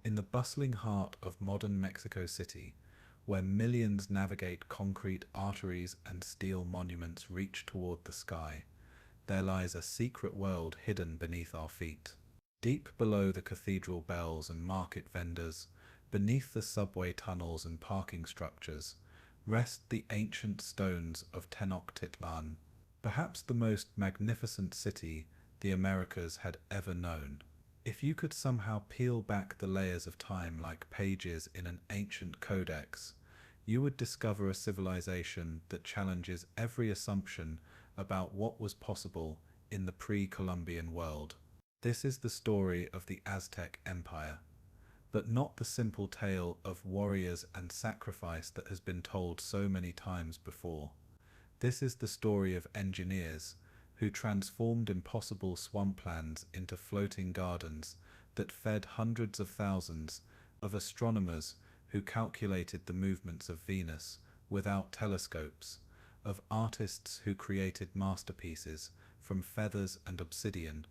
In the bustling heart of modern Mexico City, where millions navigate concrete arteries and steel monuments reach toward the sky, there lies a secret world hidden beneath our feet. Deep below the cathedral bells and market vendors, beneath the subway tunnels and parking structures, rest the ancient stones of Tenochtitlan, perhaps the most magnificent city the Americas had ever known. If you could somehow peel back the layers of time like pages in an ancient codex, you would discover a civilization that challenges every assumption about what was possible in the pre-Columbian world. This is the story of the Aztec Empire, but not the simple tale of warriors and sacrifice that has been told so many times before. This is the story of engineers who transformed impossible swamplands into floating gardens that fed hundreds of thousands, of astronomers who calculated the movements of Venus without telescopes, of artists who created masterpieces from feathers and obsidian,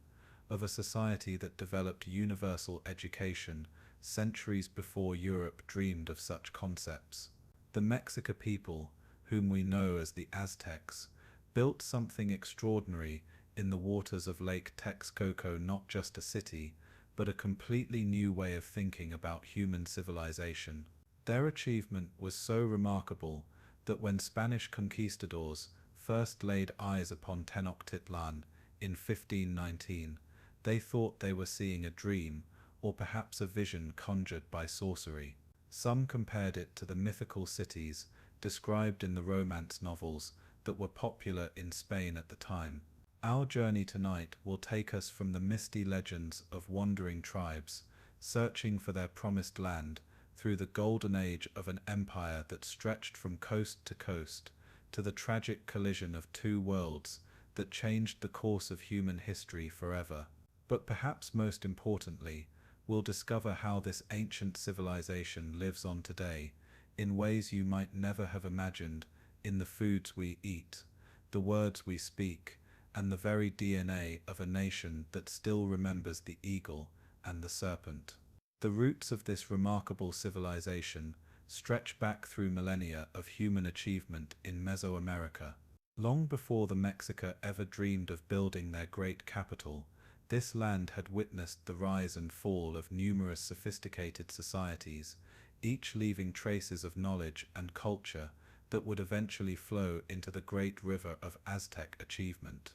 of a society that developed universal education centuries before Europe dreamed of such concepts. The Mexica people, whom we know as the Aztecs, built something extraordinary in the waters of Lake Texcoco, not just a city, but a completely new way of thinking about human civilization. Their achievement was so remarkable that when Spanish conquistadors first laid eyes upon Tenochtitlan in 1519, they thought they were seeing a dream, or perhaps a vision conjured by sorcery. Some compared it to the mythical cities described in the romance novels that were popular in Spain at the time. Our journey tonight will take us from the misty legends of wandering tribes, searching for their promised land, through the golden age of an empire that stretched from coast to coast, to the tragic collision of two worlds that changed the course of human history forever. But perhaps most importantly, we'll discover how this ancient civilization lives on today, in ways you might never have imagined, in the foods we eat, the words we speak, and the very DNA of a nation that still remembers the eagle and the serpent. The roots of this remarkable civilization stretch back through millennia of human achievement in Mesoamerica. Long before the Mexica ever dreamed of building their great capital, this land had witnessed the rise and fall of numerous sophisticated societies, each leaving traces of knowledge and culture that would eventually flow into the great river of Aztec achievement.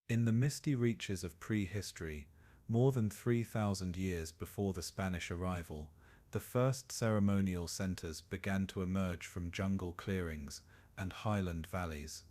In the misty reaches of prehistory, more than 3,000 years before the Spanish arrival, the first ceremonial centers began to emerge from jungle clearings and highland valleys.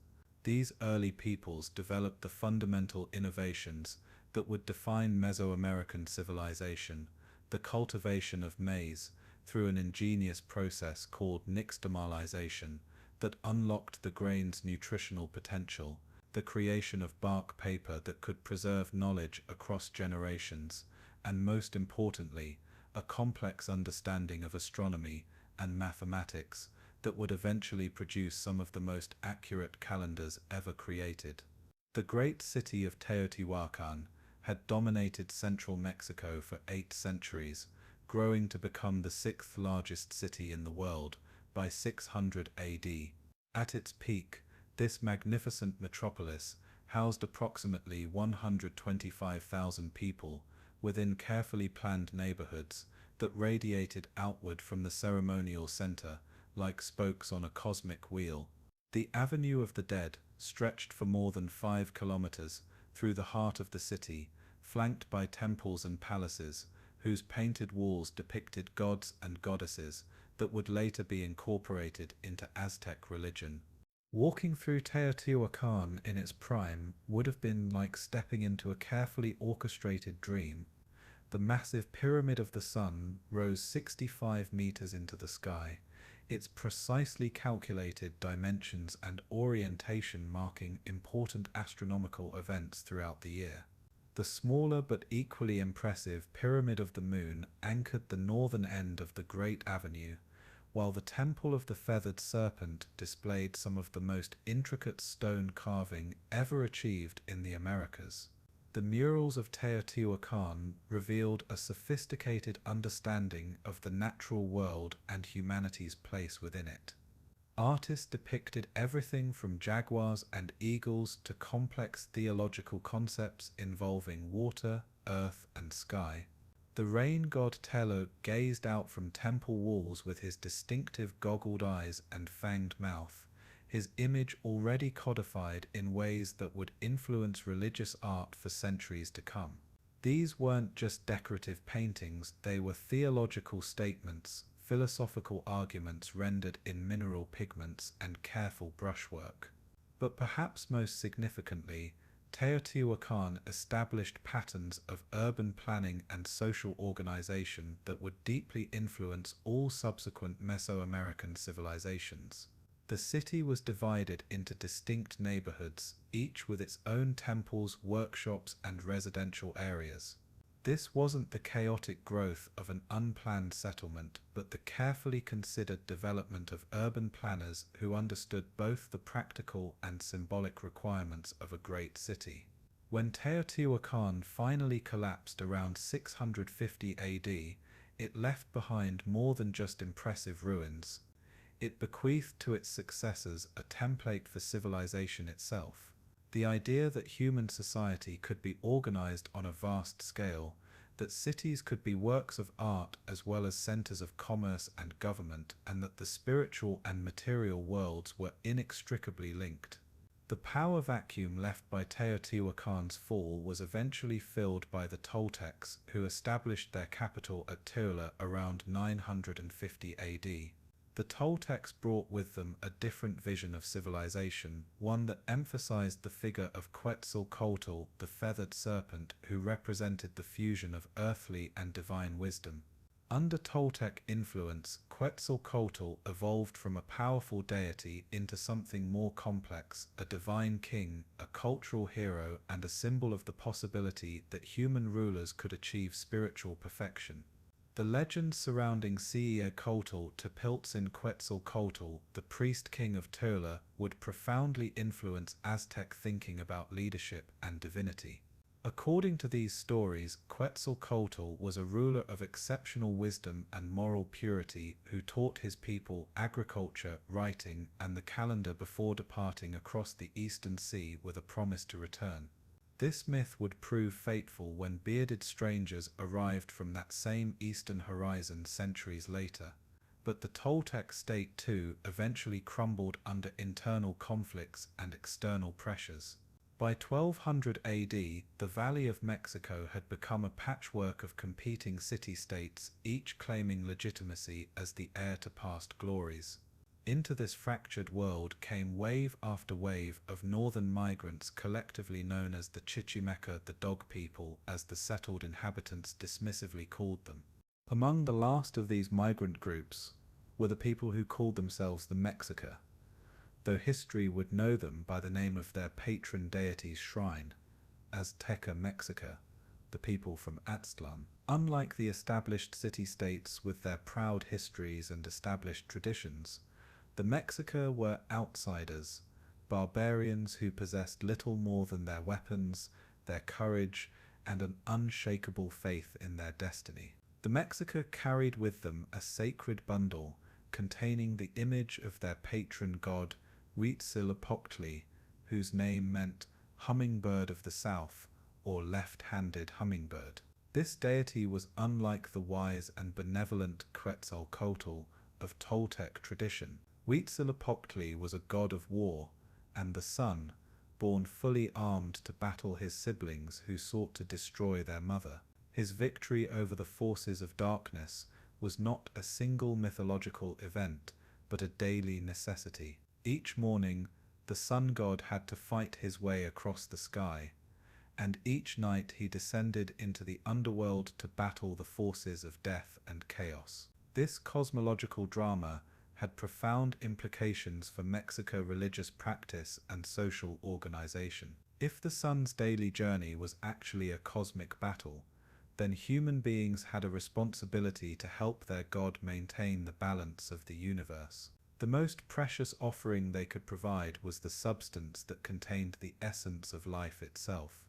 These early peoples developed the fundamental innovations that would define Mesoamerican civilization, the cultivation of maize through an ingenious process called nixtamalization that unlocked the grain's nutritional potential, the creation of bark paper that could preserve knowledge across generations, and most importantly, a complex understanding of astronomy and mathematics that would eventually produce some of the most accurate calendars ever created. The great city of Teotihuacan had dominated central Mexico for 8 centuries, growing to become the 6th largest city in the world by 600 AD. At its peak, this magnificent metropolis housed approximately 125,000 people within carefully planned neighborhoods that radiated outward from the ceremonial center like spokes on a cosmic wheel. The Avenue of the Dead stretched for more than 5 kilometers through the heart of the city, flanked by temples and palaces whose painted walls depicted gods and goddesses that would later be incorporated into Aztec religion. Walking through Teotihuacan in its prime would have been like stepping into a carefully orchestrated dream. The massive Pyramid of the Sun rose 65 meters into the sky, its precisely calculated dimensions and orientation marking important astronomical events throughout the year. The smaller but equally impressive Pyramid of the Moon anchored the northern end of the Great Avenue, while the Temple of the Feathered Serpent displayed some of the most intricate stone carving ever achieved in the Americas. The murals of Teotihuacan revealed a sophisticated understanding of the natural world and humanity's place within it. Artists depicted everything from jaguars and eagles to complex theological concepts involving water, earth, and sky. The rain god Telo gazed out from temple walls with his distinctive goggled eyes and fanged mouth, his image already codified in ways that would influence religious art for centuries to come. These weren't just decorative paintings, they were theological statements, philosophical arguments rendered in mineral pigments and careful brushwork. But perhaps most significantly, Teotihuacan established patterns of urban planning and social organization that would deeply influence all subsequent Mesoamerican civilizations. The city was divided into distinct neighborhoods, each with its own temples, workshops, and residential areas. This wasn't the chaotic growth of an unplanned settlement, but the carefully considered development of urban planners who understood both the practical and symbolic requirements of a great city. When Teotihuacan finally collapsed around 650 AD, it left behind more than just impressive ruins. It bequeathed to its successors a template for civilization itself. The idea that human society could be organized on a vast scale, that cities could be works of art as well as centers of commerce and government, and that the spiritual and material worlds were inextricably linked. The power vacuum left by Teotihuacan's fall was eventually filled by the Toltecs, who established their capital at Tula around 950 AD. The Toltecs brought with them a different vision of civilization, one that emphasized the figure of Quetzalcoatl, the feathered serpent, who represented the fusion of earthly and divine wisdom. Under Toltec influence, Quetzalcoatl evolved from a powerful deity into something more complex, a divine king, a cultural hero, and a symbol of the possibility that human rulers could achieve spiritual perfection. The legends surrounding Quetzalcoatl Quetzalcoatl, the priest king of Tula, would profoundly influence Aztec thinking about leadership and divinity. According to these stories, Quetzalcoatl was a ruler of exceptional wisdom and moral purity who taught his people agriculture, writing, and the calendar before departing across the Eastern Sea with a promise to return. This myth would prove fateful when bearded strangers arrived from that same eastern horizon centuries later. But the Toltec state too eventually crumbled under internal conflicts and external pressures. By 1200 AD, the Valley of Mexico had become a patchwork of competing city-states, each claiming legitimacy as the heir to past glories. Into this fractured world came wave after wave of northern migrants collectively known as the Chichimeca, the Dog People, as the settled inhabitants dismissively called them. Among the last of these migrant groups were the people who called themselves the Mexica, though history would know them by the name of their patron deity's shrine, Azteca Mexica, the people from Aztlan. Unlike the established city-states with their proud histories and established traditions, the Mexica were outsiders, barbarians who possessed little more than their weapons, their courage, and an unshakable faith in their destiny. The Mexica carried with them a sacred bundle containing the image of their patron god, Huitzilopochtli, whose name meant hummingbird of the south, or left-handed hummingbird. This deity was unlike the wise and benevolent Quetzalcoatl of Toltec tradition. Huitzilopochtli was a god of war, and the sun, born fully armed to battle his siblings who sought to destroy their mother. His victory over the forces of darkness was not a single mythological event, but a daily necessity. Each morning, the sun god had to fight his way across the sky, and each night he descended into the underworld to battle the forces of death and chaos. This cosmological drama had profound implications for Mexico religious practice and social organization. If the sun's daily journey was actually a cosmic battle, then human beings had a responsibility to help their god maintain the balance of the universe. The most precious offering they could provide was the substance that contained the essence of life itself,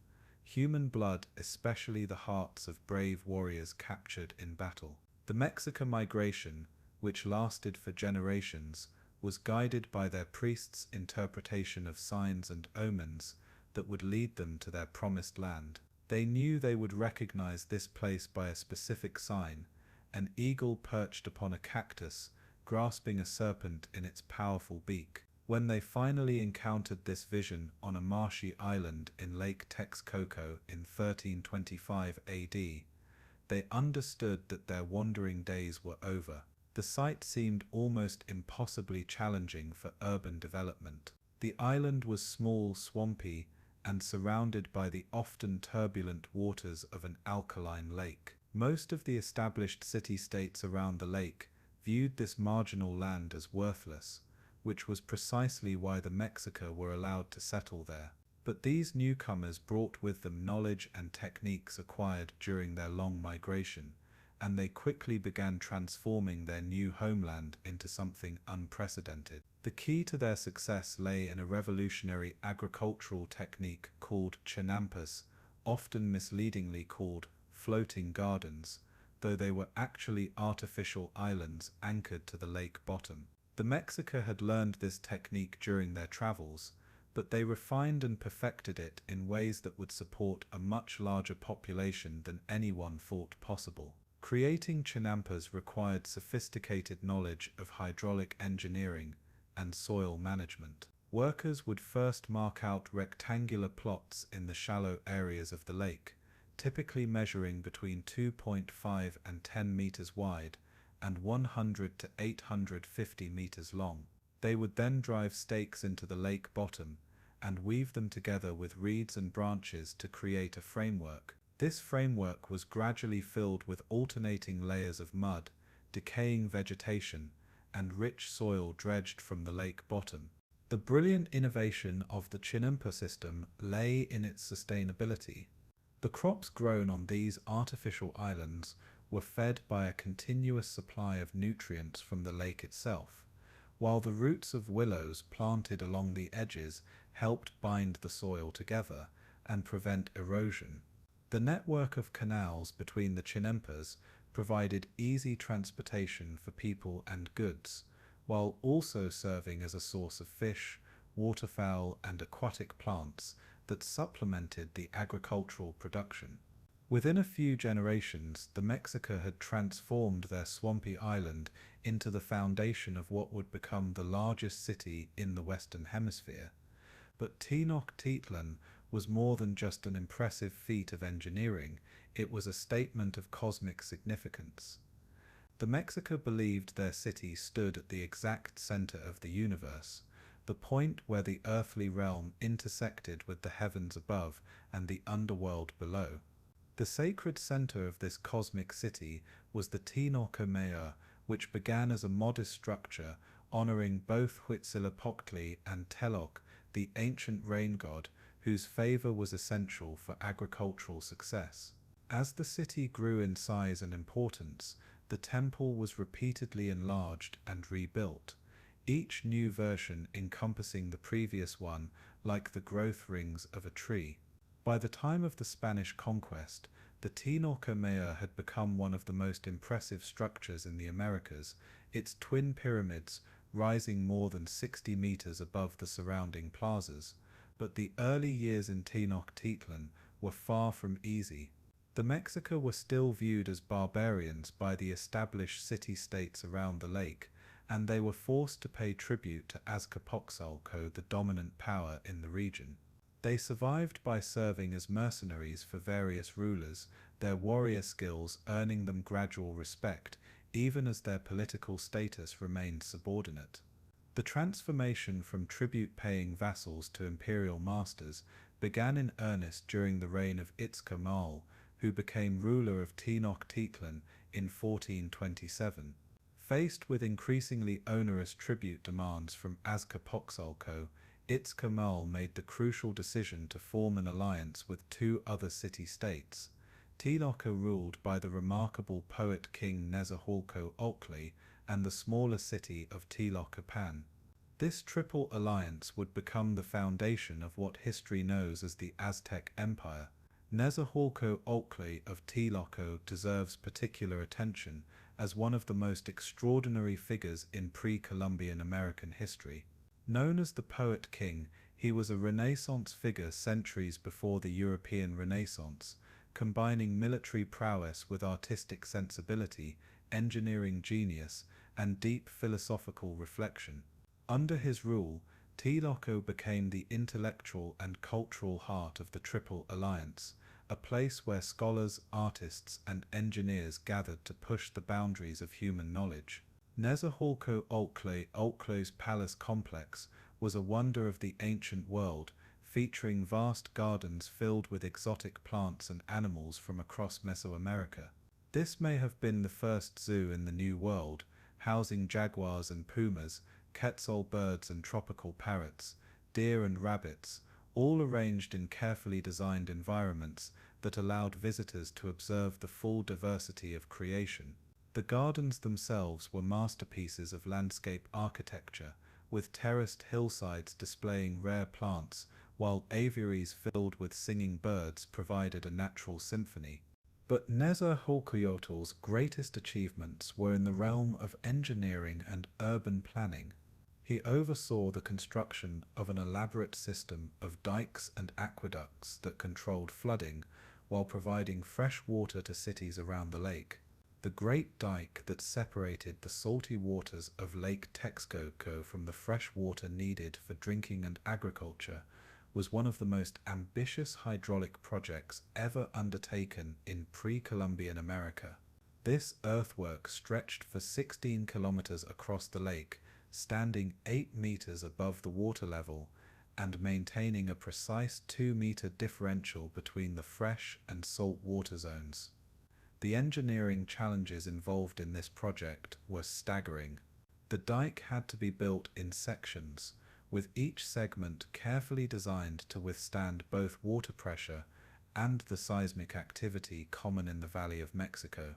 human blood, especially the hearts of brave warriors captured in battle. The Mexica migration, which lasted for generations, was guided by their priests' interpretation of signs and omens that would lead them to their promised land. They knew they would recognize this place by a specific sign: an eagle perched upon a cactus, grasping a serpent in its powerful beak. When they finally encountered this vision on a marshy island in Lake Texcoco in 1325 AD, they understood that their wandering days were over. The site seemed almost impossibly challenging for urban development. The island was small, swampy, and surrounded by the often turbulent waters of an alkaline lake. Most of the established city-states around the lake viewed this marginal land as worthless, which was precisely why the Mexica were allowed to settle there. But these newcomers brought with them knowledge and techniques acquired during their long migration, and they quickly began transforming their new homeland into something unprecedented. The key to their success lay in a revolutionary agricultural technique called chinampas, often misleadingly called floating gardens, though they were actually artificial islands anchored to the lake bottom. The Mexica had learned this technique during their travels, but they refined and perfected it in ways that would support a much larger population than anyone thought possible. Creating chinampas required sophisticated knowledge of hydraulic engineering and soil management. Workers would first mark out rectangular plots in the shallow areas of the lake, typically measuring between 2.5 and 10 meters wide and 100 to 850 meters long. They would then drive stakes into the lake bottom and weave them together with reeds and branches to create a framework. This framework was gradually filled with alternating layers of mud, decaying vegetation, and rich soil dredged from the lake bottom. The brilliant innovation of the chinampa system lay in its sustainability. The crops grown on these artificial islands were fed by a continuous supply of nutrients from the lake itself, while the roots of willows planted along the edges helped bind the soil together and prevent erosion. The network of canals between the chinampas provided easy transportation for people and goods, while also serving as a source of fish, waterfowl, and aquatic plants that supplemented the agricultural production. Within a few generations, the Mexica had transformed their swampy island into the foundation of what would become the largest city in the Western Hemisphere. But Tenochtitlan was more than just an impressive feat of engineering, it was a statement of cosmic significance. The Mexica believed their city stood at the exact center of the universe, the point where the earthly realm intersected with the heavens above and the underworld below. The sacred center of this cosmic city was the Tenochtitlan, which began as a modest structure honoring both Huitzilopochtli and Teloch, the ancient rain god, whose favor was essential for agricultural success. As the city grew in size and importance, the temple was repeatedly enlarged and rebuilt, each new version encompassing the previous one like the growth rings of a tree. By the time of the Spanish conquest, the Tenochtitlan had become one of the most impressive structures in the Americas, its twin pyramids rising more than 60 meters above the surrounding plazas. But the early years in Tenochtitlan were far from easy. The Mexica were still viewed as barbarians by the established city-states around the lake, and they were forced to pay tribute to Azcapotzalco, the dominant power in the region. They survived by serving as mercenaries for various rulers, their warrior skills earning them gradual respect, even as their political status remained subordinate. The transformation from tribute-paying vassals to imperial masters began in earnest during the reign of Itzcoatl, who became ruler of Tenochtitlan in 1427. Faced with increasingly onerous tribute demands from Azcapotzalco, Itzcoatl made the crucial decision to form an alliance with two other city-states, Tenochtitlan ruled by the remarkable poet king Nezahualcóyotl and the smaller city of Tlacopan. This triple alliance would become the foundation of what history knows as the Aztec Empire, Nezahualcóyotl of Tloco deserves particular attention as one of the most extraordinary figures in pre-Columbian American history. Known as the Poet King, he was a Renaissance figure centuries before the European Renaissance, combining military prowess with artistic sensibility, engineering genius, and deep philosophical reflection. Under his rule, Tloco became the intellectual and cultural heart of the Triple Alliance, a place where scholars, artists, and engineers gathered to push the boundaries of human knowledge. Nezahualcóyotl palace complex was a wonder of the ancient world, featuring vast gardens filled with exotic plants and animals from across Mesoamerica. This may have been the first zoo in the New World, housing jaguars and pumas, quetzal birds and tropical parrots, deer and rabbits, all arranged in carefully designed environments that allowed visitors to observe the full diversity of creation. The gardens themselves were masterpieces of landscape architecture, with terraced hillsides displaying rare plants, while aviaries filled with singing birds provided a natural symphony. But Nezahualcóyotl's greatest achievements were in the realm of engineering and urban planning. He oversaw the construction of an elaborate system of dikes and aqueducts that controlled flooding while providing fresh water to cities around the lake. The Great Dike that separated the salty waters of Lake Texcoco from the fresh water needed for drinking and agriculture was one of the most ambitious hydraulic projects ever undertaken in pre-Columbian America. This earthwork stretched for 16 kilometers across the lake, standing 8 meters above the water level and maintaining a precise 2-meter differential between the fresh and salt water zones. The engineering challenges involved in this project were staggering. The dike had to be built in sections, with each segment carefully designed to withstand both water pressure and the seismic activity common in the Valley of Mexico.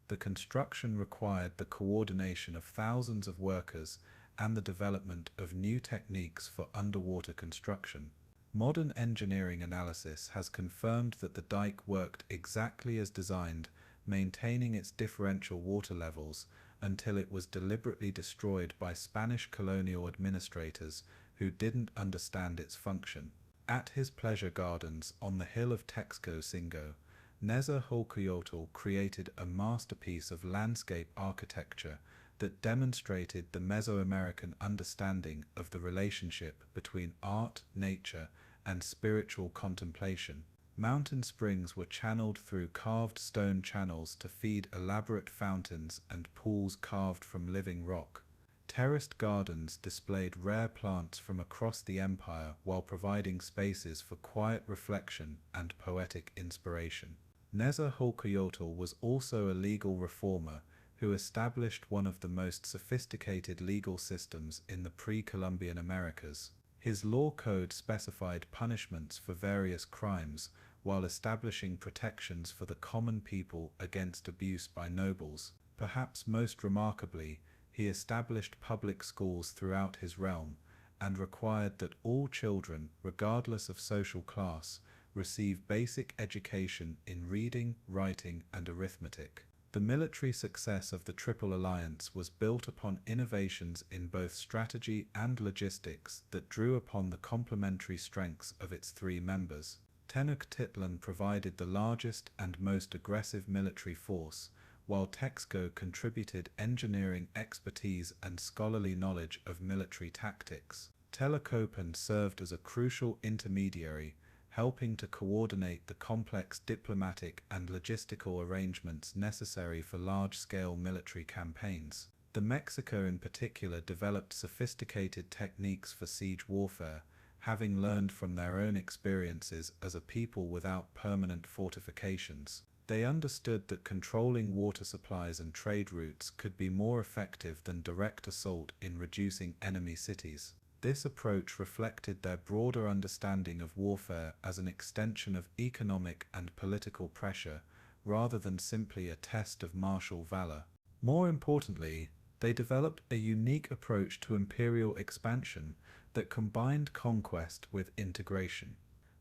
The construction required the coordination of thousands of workers and the development of new techniques for underwater construction. Modern engineering analysis has confirmed that the dike worked exactly as designed, maintaining its differential water levels until it was deliberately destroyed by Spanish colonial administrators who didn't understand its function. At his pleasure gardens on the hill of Texcoco, Nezahualcóyotl created a masterpiece of landscape architecture that demonstrated the Mesoamerican understanding of the relationship between art, nature, and spiritual contemplation. Mountain springs were channeled through carved stone channels to feed elaborate fountains and pools carved from living rock. Terraced gardens displayed rare plants from across the empire while providing spaces for quiet reflection and poetic inspiration. Nezahualcóyotl was also a legal reformer who established one of the most sophisticated legal systems in the pre-Columbian Americas. His law code specified punishments for various crimes while establishing protections for the common people against abuse by nobles. Perhaps most remarkably, he established public schools throughout his realm and required that all children, regardless of social class, receive basic education in reading, writing, and arithmetic. The military success of the Triple Alliance was built upon innovations in both strategy and logistics that drew upon the complementary strengths of its three members. Tenochtitlan provided the largest and most aggressive military force, while Texco contributed engineering expertise and scholarly knowledge of military tactics. Tlacopan served as a crucial intermediary, helping to coordinate the complex diplomatic and logistical arrangements necessary for large-scale military campaigns. The Mexico in particular developed sophisticated techniques for siege warfare, having learned from their own experiences as a people without permanent fortifications. They understood that controlling water supplies and trade routes could be more effective than direct assault in reducing enemy cities. This approach reflected their broader understanding of warfare as an extension of economic and political pressure, rather than simply a test of martial valor. More importantly, they developed a unique approach to imperial expansion that combined conquest with integration.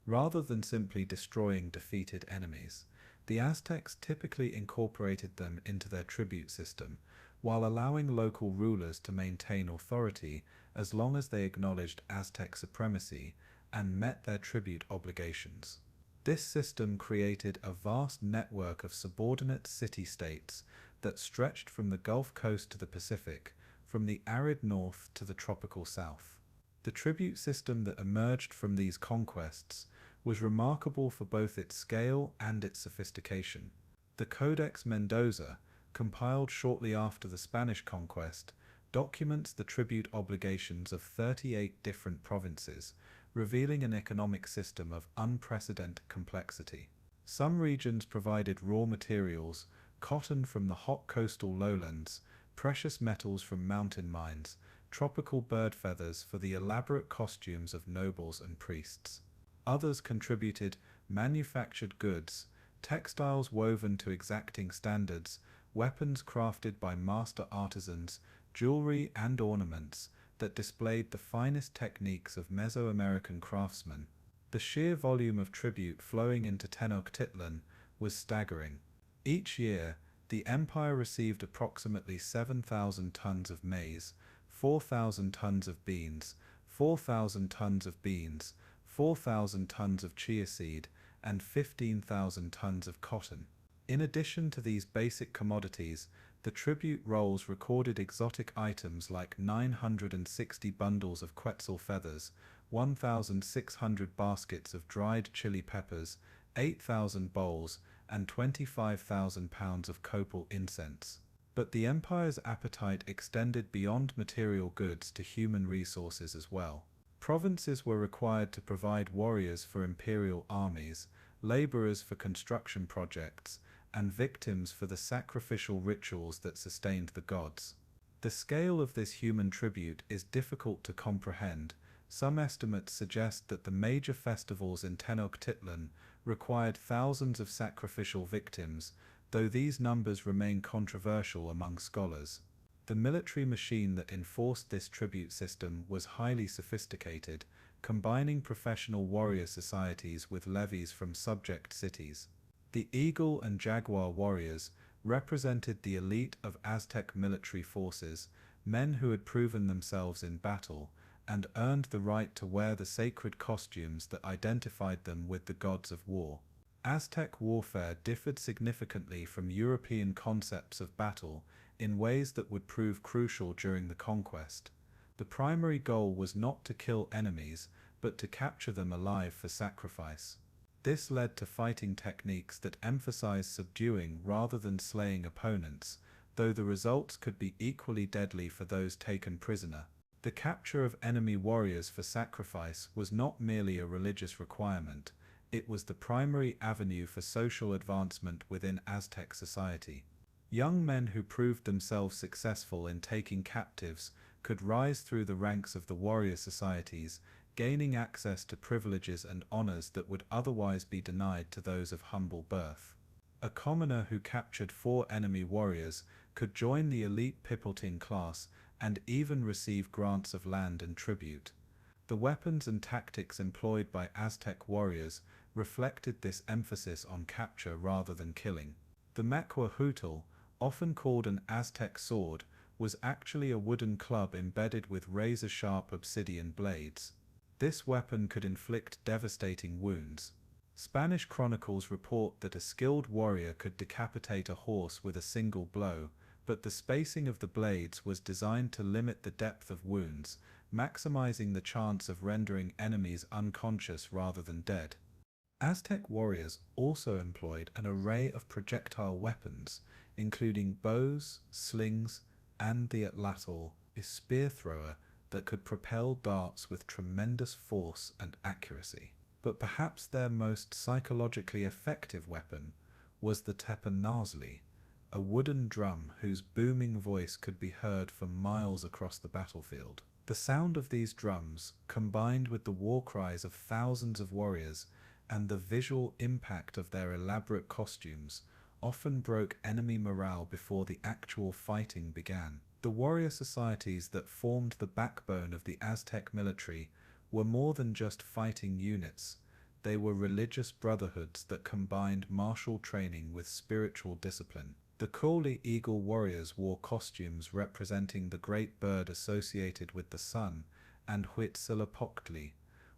Rather than simply destroying defeated enemies, the Aztecs typically incorporated them into their tribute system, while allowing local rulers to maintain authority as long as they acknowledged Aztec supremacy and met their tribute obligations. This system created a vast network of subordinate city-states that stretched from the Gulf Coast to the Pacific, from the arid north to the tropical south. The tribute system that emerged from these conquests was remarkable for both its scale and its sophistication. The Codex Mendoza, compiled shortly after the Spanish conquest, documents the tribute obligations of 38 different provinces, revealing an economic system of unprecedented complexity. Some regions provided raw materials, cotton from the hot coastal lowlands, precious metals from mountain mines, tropical bird feathers for the elaborate costumes of nobles and priests. Others contributed manufactured goods, textiles woven to exacting standards, weapons crafted by master artisans, jewelry and ornaments that displayed the finest techniques of Mesoamerican craftsmen. The sheer volume of tribute flowing into Tenochtitlan was staggering. Each year, the empire received approximately 7,000 tons of maize, 4,000 tons of beans, 4,000 tons of beans, 4,000 tons of chia seed, and 15,000 tons of cotton. In addition to these basic commodities, the tribute rolls recorded exotic items like 960 bundles of quetzal feathers, 1,600 baskets of dried chili peppers, 8,000 bowls, and 25,000 pounds of copal incense. But the empire's appetite extended beyond material goods to human resources as well. Provinces were required to provide warriors for imperial armies, laborers for construction projects, and victims for the sacrificial rituals that sustained the gods. The scale of this human tribute is difficult to comprehend. Some estimates suggest that the major festivals in Tenochtitlan required thousands of sacrificial victims, though these numbers remain controversial among scholars. The military machine that enforced this tribute system was highly sophisticated, combining professional warrior societies with levies from subject cities. The Eagle and Jaguar warriors represented the elite of Aztec military forces, men who had proven themselves in battle and earned the right to wear the sacred costumes that identified them with the gods of war. Aztec warfare differed significantly from European concepts of battle in ways that would prove crucial during the conquest. The primary goal was not to kill enemies, but to capture them alive for sacrifice. This led to fighting techniques that emphasized subduing rather than slaying opponents, though the results could be equally deadly for those taken prisoner. The capture of enemy warriors for sacrifice was not merely a religious requirement, it was the primary avenue for social advancement within Aztec society. Young men who proved themselves successful in taking captives could rise through the ranks of the warrior societies, gaining access to privileges and honors that would otherwise be denied to those of humble birth. A commoner who captured 4 enemy warriors could join the elite Pipiltin class and even receive grants of land and tribute. The weapons and tactics employed by Aztec warriors reflected this emphasis on capture rather than killing. The Macuahuitl, often called an Aztec sword, was actually a wooden club embedded with razor-sharp obsidian blades. This weapon could inflict devastating wounds. Spanish chronicles report that a skilled warrior could decapitate a horse with a single blow, but the spacing of the blades was designed to limit the depth of wounds, maximizing the chance of rendering enemies unconscious rather than dead. Aztec warriors also employed an array of projectile weapons, including bows, slings, and the atlatl, a spear thrower that could propel darts with tremendous force and accuracy. But perhaps their most psychologically effective weapon was the teponazli, a wooden drum whose booming voice could be heard for miles across the battlefield. The sound of these drums, combined with the war cries of thousands of warriors and the visual impact of their elaborate costumes, often broke enemy morale before the actual fighting began. The warrior societies that formed the backbone of the Aztec military were more than just fighting units. They were religious brotherhoods that combined martial training with spiritual discipline. The Crowley Eagle warriors wore costumes representing the great bird associated with the sun and Huitzilopochtli,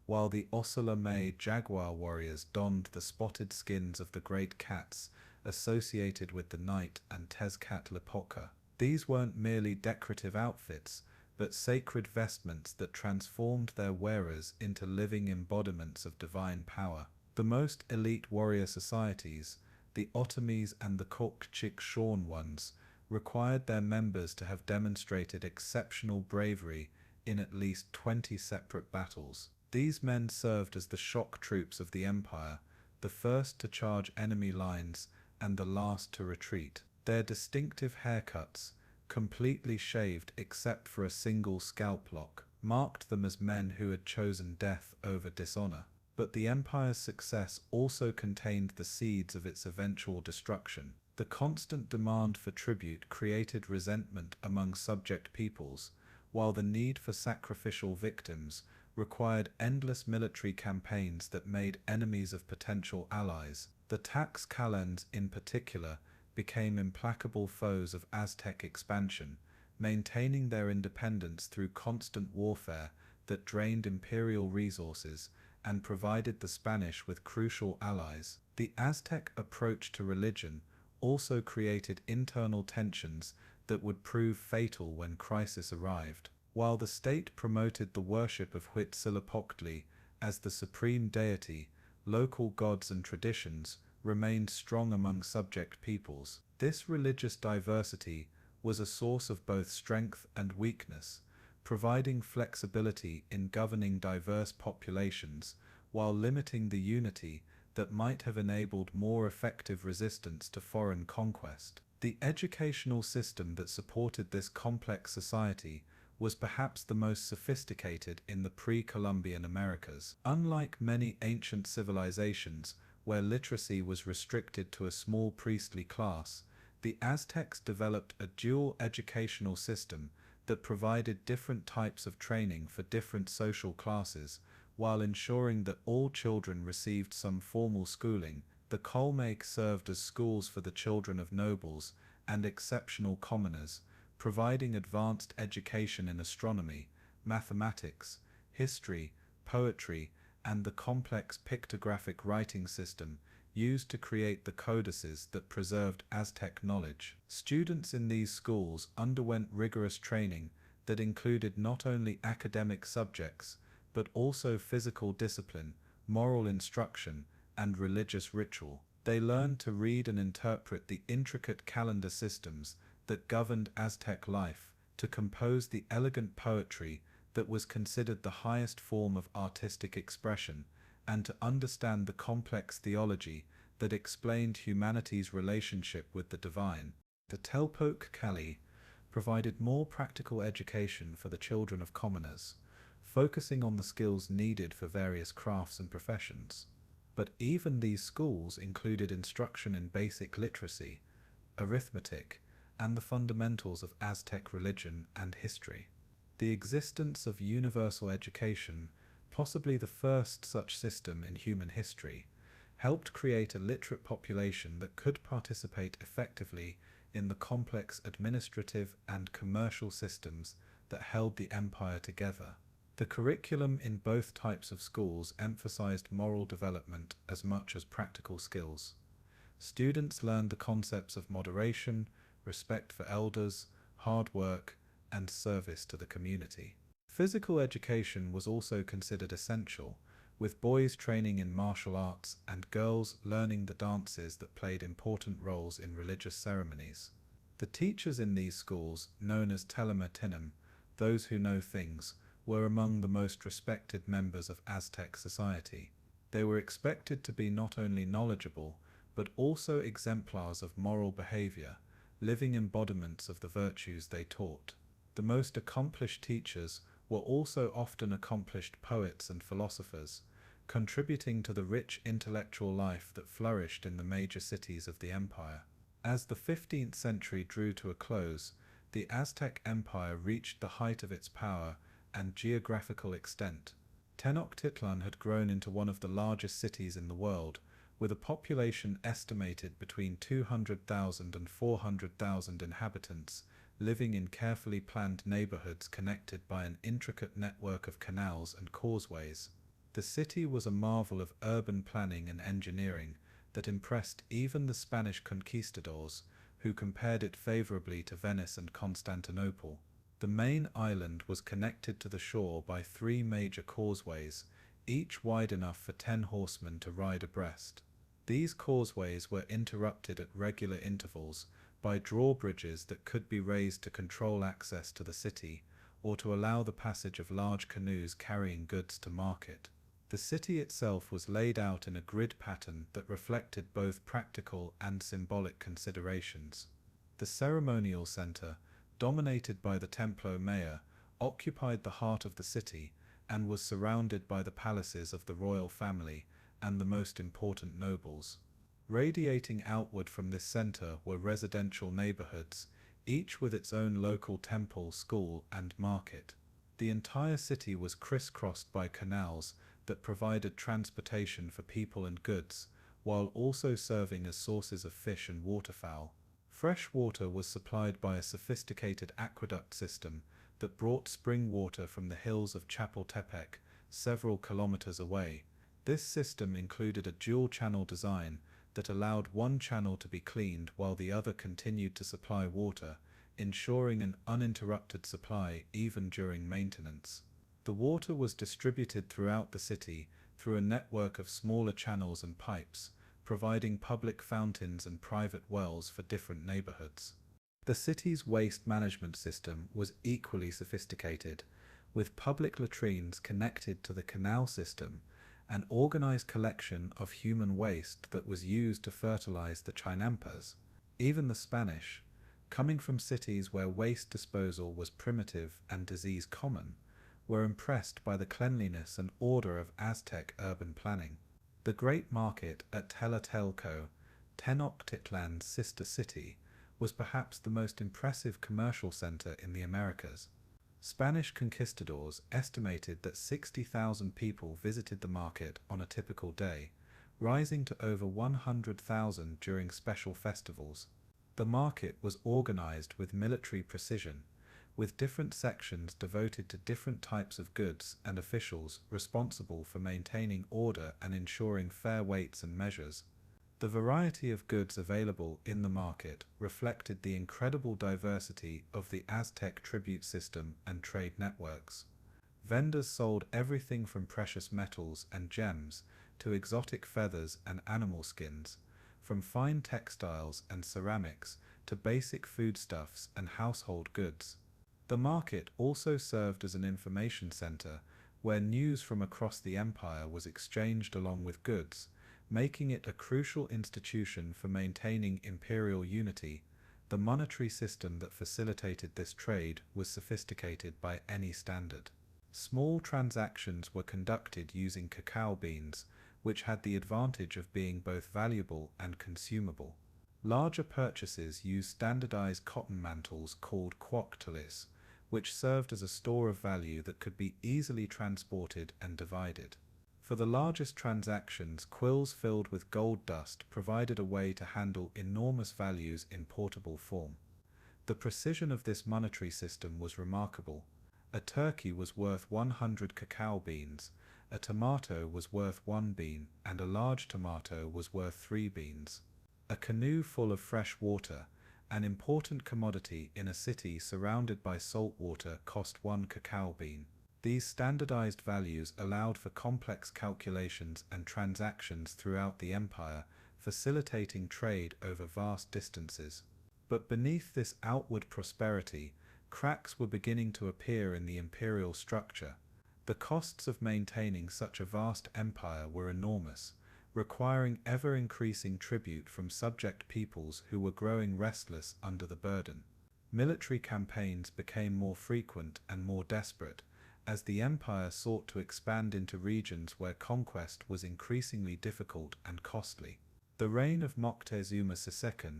while the Osalamay Jaguar warriors donned the spotted skins of the great cats associated with the night and Tezcatlipoca. These weren't merely decorative outfits, but sacred vestments that transformed their wearers into living embodiments of divine power. The most elite warrior societies, the Otomis and the Kukchik-Shawn ones, required their members to have demonstrated exceptional bravery in at least 20 separate battles. These men served as the shock troops of the empire, the first to charge enemy lines and the last to retreat. Their distinctive haircuts, completely shaved except for a single scalp lock, marked them as men who had chosen death over dishonor. But the empire's success also contained the seeds of its eventual destruction. The constant demand for tribute created resentment among subject peoples, while the need for sacrificial victims required endless military campaigns that made enemies of potential allies. The Tlaxcalans, in particular, became implacable foes of Aztec expansion, maintaining their independence through constant warfare that drained imperial resources and provided the Spanish with crucial allies. The Aztec approach to religion also created internal tensions that would prove fatal when crisis arrived. While the state promoted the worship of Huitzilopochtli as the supreme deity, local gods and traditions remained strong among subject peoples. This religious diversity was a source of both strength and weakness, providing flexibility in governing diverse populations while limiting the unity that might have enabled more effective resistance to foreign conquest. The educational system that supported this complex society was perhaps the most sophisticated in the pre-Columbian Americas. Unlike many ancient civilizations, where literacy was restricted to a small priestly class, the Aztecs developed a dual educational system that provided different types of training for different social classes, while ensuring that all children received some formal schooling. The Colmeic served as schools for the children of nobles and exceptional commoners, providing advanced education in astronomy, mathematics, history, poetry, and the complex pictographic writing system used to create the codices that preserved Aztec knowledge. Students in these schools underwent rigorous training that included not only academic subjects, but also physical discipline, moral instruction, and religious ritual. They learned to read and interpret the intricate calendar systems that governed Aztec life, to compose the elegant poetry that was considered the highest form of artistic expression, and to understand the complex theology that explained humanity's relationship with the divine. The Telpoch-Cali provided more practical education for the children of commoners, focusing on the skills needed for various crafts and professions. But even these schools included instruction in basic literacy, arithmetic, and the fundamentals of Aztec religion and history. The existence of universal education, possibly the first such system in human history, helped create a literate population that could participate effectively in the complex administrative and commercial systems that held the empire together. The curriculum in both types of schools emphasized moral development as much as practical skills. Students learned the concepts of moderation, respect for elders, hard work, and service to the community. Physical education was also considered essential, with boys training in martial arts and girls learning the dances that played important roles in religious ceremonies. The teachers in these schools, known as Telematinum, those who know things, were among the most respected members of Aztec society. They were expected to be not only knowledgeable, but also exemplars of moral behavior, living embodiments of the virtues they taught. The most accomplished teachers were also often accomplished poets and philosophers, contributing to the rich intellectual life that flourished in the major cities of the empire. As the 15th century drew to a close, the Aztec Empire reached the height of its power and geographical extent. Tenochtitlan had grown into one of the largest cities in the world, with a population estimated between 200,000 and 400,000 inhabitants, living in carefully planned neighborhoods connected by an intricate network of canals and causeways. The city was a marvel of urban planning and engineering that impressed even the Spanish conquistadors, who compared it favorably to Venice and Constantinople. The main island was connected to the shore by 3 major causeways, each wide enough for 10 horsemen to ride abreast. These causeways were interrupted at regular intervals by drawbridges that could be raised to control access to the city, or to allow the passage of large canoes carrying goods to market. The city itself was laid out in a grid pattern that reflected both practical and symbolic considerations. The ceremonial center, dominated by the Templo Mayor, occupied the heart of the city and was surrounded by the palaces of the royal family and the most important nobles. Radiating outward from this center were residential neighborhoods, each with its own local temple, school, and market. The entire city was crisscrossed by canals that provided transportation for people and goods, while also serving as sources of fish and waterfowl. Fresh water was supplied by a sophisticated aqueduct system that brought spring water from the hills of Chapultepec, several kilometers away. This system included a dual-channel design that allowed one channel to be cleaned while the other continued to supply water, ensuring an uninterrupted supply even during maintenance. The water was distributed throughout the city through a network of smaller channels and pipes, providing public fountains and private wells for different neighborhoods. The city's waste management system was equally sophisticated, with public latrines connected to the canal system, an organized collection of human waste that was used to fertilize the chinampas. Even the Spanish, coming from cities where waste disposal was primitive and disease common, were impressed by the cleanliness and order of Aztec urban planning. The Great Market at Tlatelolco, Tenochtitlan's sister city, was perhaps the most impressive commercial center in the Americas. Spanish conquistadors estimated that 60,000 people visited the market on a typical day, rising to over 100,000 during special festivals. The market was organized with military precision, with different sections devoted to different types of goods and officials responsible for maintaining order and ensuring fair weights and measures. The variety of goods available in the market reflected the incredible diversity of the Aztec tribute system and trade networks. Vendors sold everything from precious metals and gems to exotic feathers and animal skins, from fine textiles and ceramics to basic foodstuffs and household goods. The market also served as an information center where news from across the empire was exchanged along with goods, making it a crucial institution for maintaining imperial unity. The monetary system that facilitated this trade was sophisticated by any standard. Small transactions were conducted using cacao beans, which had the advantage of being both valuable and consumable. Larger purchases used standardized cotton mantles called quoctales, which served as a store of value that could be easily transported and divided. For the largest transactions, quills filled with gold dust provided a way to handle enormous values in portable form. The precision of this monetary system was remarkable. A turkey was worth 100 cacao beans, a tomato was worth 1 bean, and a large tomato was worth 3 beans. A canoe full of fresh water, an important commodity in a city surrounded by salt water, cost 1 cacao bean. These standardized values allowed for complex calculations and transactions throughout the empire, facilitating trade over vast distances. But beneath this outward prosperity, cracks were beginning to appear in the imperial structure. The costs of maintaining such a vast empire were enormous, requiring ever-increasing tribute from subject peoples who were growing restless under the burden. Military campaigns became more frequent and more desperate, as the empire sought to expand into regions where conquest was increasingly difficult and costly. The reign of Moctezuma II,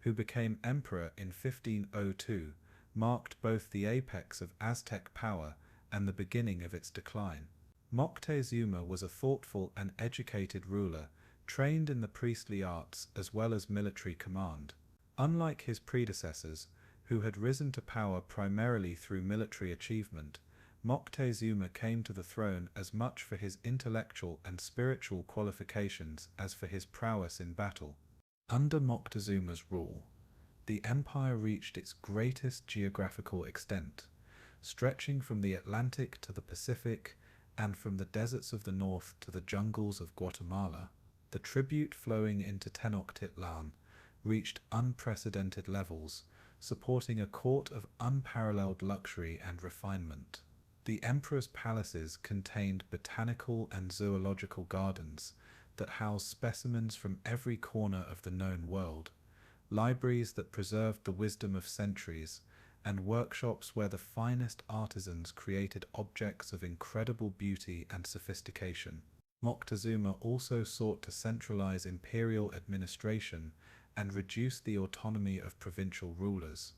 who became emperor in 1502, marked both the apex of Aztec power and the beginning of its decline. Moctezuma was a thoughtful and educated ruler, trained in the priestly arts as well as military command. Unlike his predecessors, who had risen to power primarily through military achievement, Moctezuma came to the throne as much for his intellectual and spiritual qualifications as for his prowess in battle. Under Moctezuma's rule, the empire reached its greatest geographical extent, stretching from the Atlantic to the Pacific and from the deserts of the north to the jungles of Guatemala. The tribute flowing into Tenochtitlan reached unprecedented levels, supporting a court of unparalleled luxury and refinement. The emperor's palaces contained botanical and zoological gardens that housed specimens from every corner of the known world, libraries that preserved the wisdom of centuries, and workshops where the finest artisans created objects of incredible beauty and sophistication. Moctezuma also sought to centralize imperial administration and reduce the autonomy of provincial rulers,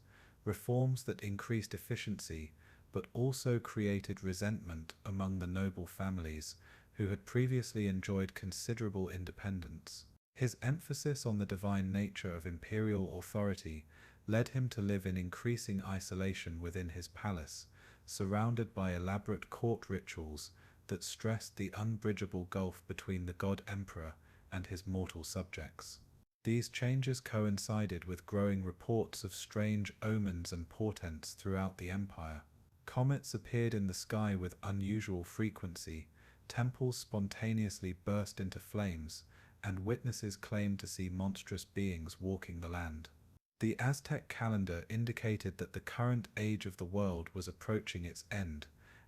reforms that increased efficiency but also created resentment among the noble families who had previously enjoyed considerable independence. His emphasis on the divine nature of imperial authority led him to live in increasing isolation within his palace, surrounded by elaborate court rituals that stressed the unbridgeable gulf between the god-emperor and his mortal subjects. These changes coincided with growing reports of strange omens and portents throughout the empire. Comets appeared in the sky with unusual frequency, temples spontaneously burst into flames, and witnesses claimed to see monstrous beings walking the land. The Aztec calendar indicated that the current age of the world was approaching its end,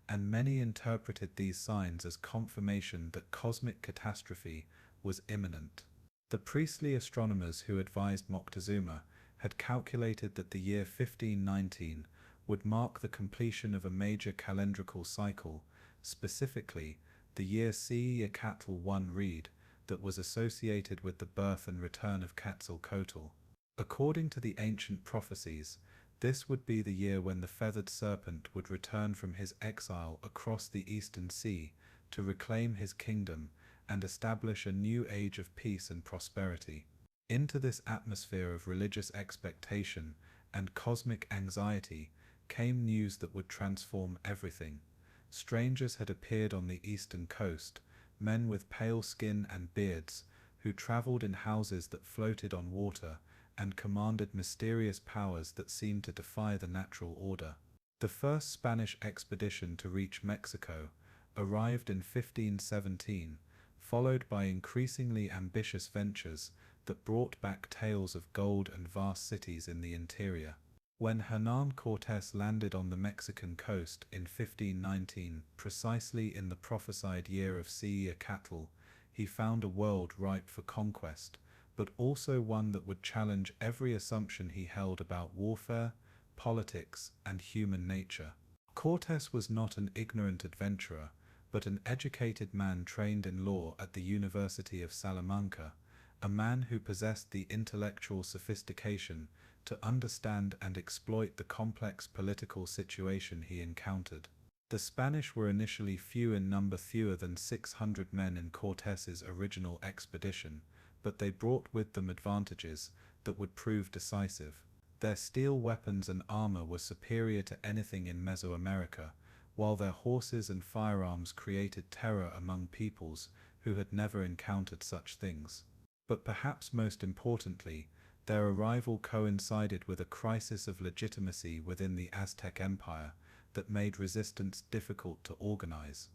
and many interpreted these signs as confirmation that cosmic catastrophe was imminent. The priestly astronomers who advised Moctezuma had calculated that the year 1519 would mark the completion of a major calendrical cycle, specifically the year Quetzalcoatl I read, that was associated with the birth and return of Quetzalcoatl. According to the ancient prophecies, this would be the year when the feathered serpent would return from his exile across the eastern sea to reclaim his kingdom and establish a new age of peace and prosperity. Into this atmosphere of religious expectation and cosmic anxiety came news that would transform everything. Strangers had appeared on the eastern coast, men with pale skin and beards, who traveled in houses that floated on water and commanded mysterious powers that seemed to defy the natural order. The first Spanish expedition to reach Mexico arrived in 1517, followed by increasingly ambitious ventures that brought back tales of gold and vast cities in the interior. When Hernán Cortés landed on the Mexican coast in 1519, precisely in the prophesied year of Quetzalcoatl, he found a world ripe for conquest, but also one that would challenge every assumption he held about warfare, politics, and human nature. Cortés was not an ignorant adventurer, but an educated man trained in law at the University of Salamanca, a man who possessed the intellectual sophistication to understand and exploit the complex political situation he encountered. The Spanish were initially few in number, fewer than 600 men in Cortés's original expedition, but they brought with them advantages that would prove decisive. Their steel weapons and armor were superior to anything in Mesoamerica, while their horses and firearms created terror among peoples who had never encountered such things. But perhaps most importantly, their arrival coincided with a crisis of legitimacy within the Aztec Empire that made resistance difficult to organize.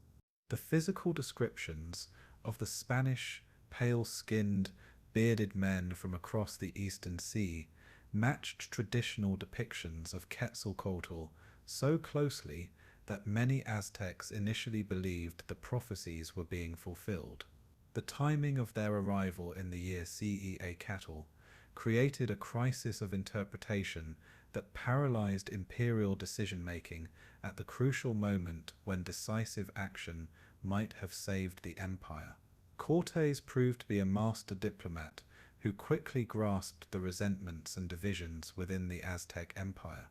The physical descriptions of the Spanish, pale-skinned, bearded men from across the eastern sea matched traditional depictions of Quetzalcoatl so closely that many Aztecs initially believed the prophecies were being fulfilled. The timing of their arrival in the year Quetzalcoatl created a crisis of interpretation that paralyzed imperial decision-making at the crucial moment when decisive action might have saved the empire. Cortés proved to be a master diplomat who quickly grasped the resentments and divisions within the Aztec Empire.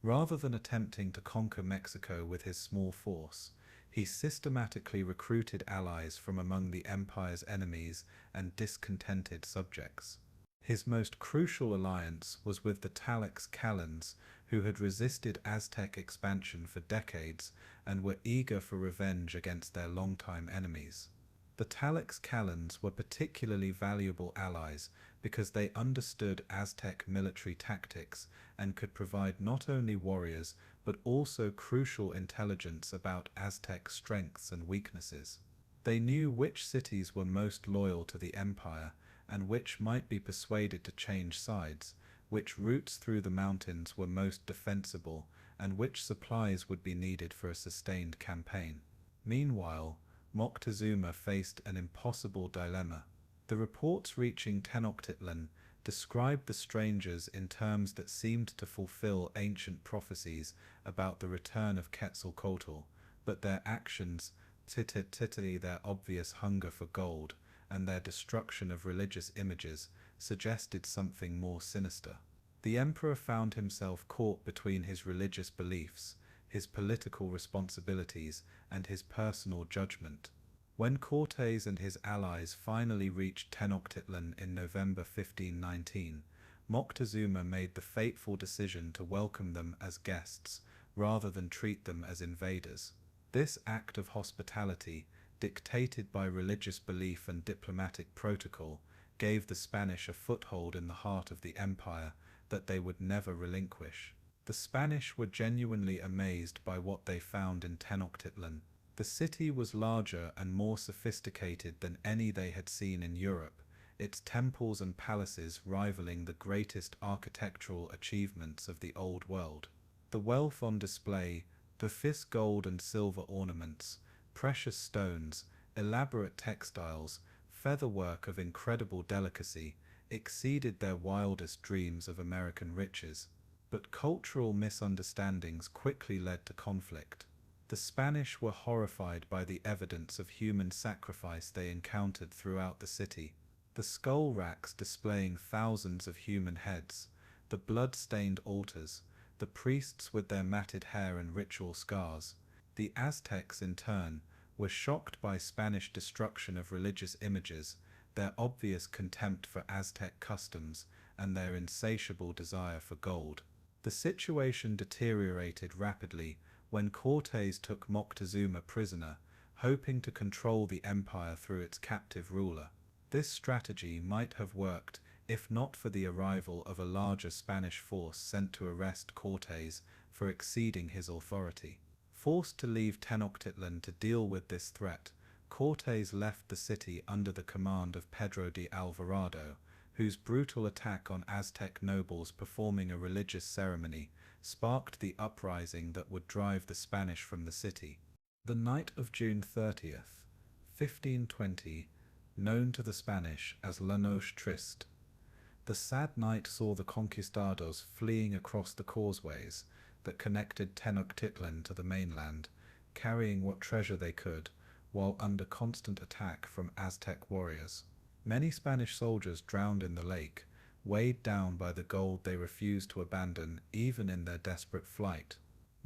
Rather than attempting to conquer Mexico with his small force, He systematically recruited allies from among the empire's enemies and discontented subjects. His most crucial alliance was with the Tlaxcalans, who had resisted Aztec expansion for decades and were eager for revenge against their longtime enemies. The Tlaxcalans were particularly valuable allies because they understood Aztec military tactics and could provide not only warriors but also crucial intelligence about Aztec strengths and weaknesses. They knew which cities were most loyal to the empire and which might be persuaded to change sides, which routes through the mountains were most defensible, and which supplies would be needed for a sustained campaign. Meanwhile, Moctezuma faced an impossible dilemma. The reports reaching Tenochtitlan described the strangers in terms that seemed to fulfill ancient prophecies about the return of Quetzalcoatl, but their actions, particularly their obvious hunger for gold and their destruction of religious images, suggested something more sinister. The emperor found himself caught between his religious beliefs, his political responsibilities, and his personal judgment. When Cortés and his allies finally reached Tenochtitlan in November 1519, Moctezuma made the fateful decision to welcome them as guests rather than treat them as invaders. This act of hospitality, dictated by religious belief and diplomatic protocol, gave the Spanish a foothold in the heart of the empire that they would never relinquish. The Spanish were genuinely amazed by what they found in Tenochtitlan. The city was larger and more sophisticated than any they had seen in Europe, its temples and palaces rivaling the greatest architectural achievements of the Old World. The wealth on display, profuse gold and silver ornaments, precious stones, elaborate textiles, featherwork of incredible delicacy, exceeded their wildest dreams of American riches. But cultural misunderstandings quickly led to conflict. The Spanish were horrified by the evidence of human sacrifice they encountered throughout the city. The skull racks displaying thousands of human heads, the blood-stained altars, the priests with their matted hair and ritual scars. The Aztecs, in turn, were shocked by Spanish destruction of religious images, their obvious contempt for Aztec customs, and their insatiable desire for gold. The situation deteriorated rapidly when Cortés took Moctezuma prisoner, hoping to control the empire through its captive ruler. This strategy might have worked if not for the arrival of a larger Spanish force sent to arrest Cortés for exceeding his authority. Forced to leave Tenochtitlan to deal with this threat, Cortés left the city under the command of Pedro de Alvarado, whose brutal attack on Aztec nobles performing a religious ceremony sparked the uprising that would drive the Spanish from the city. The night of June 30th, 1520, known to the Spanish as La Noche Triste. The sad night saw the conquistadors fleeing across the causeways that connected Tenochtitlan to the mainland, carrying what treasure they could, while under constant attack from Aztec warriors. Many Spanish soldiers drowned in the lake, weighed down by the gold they refused to abandon even in their desperate flight.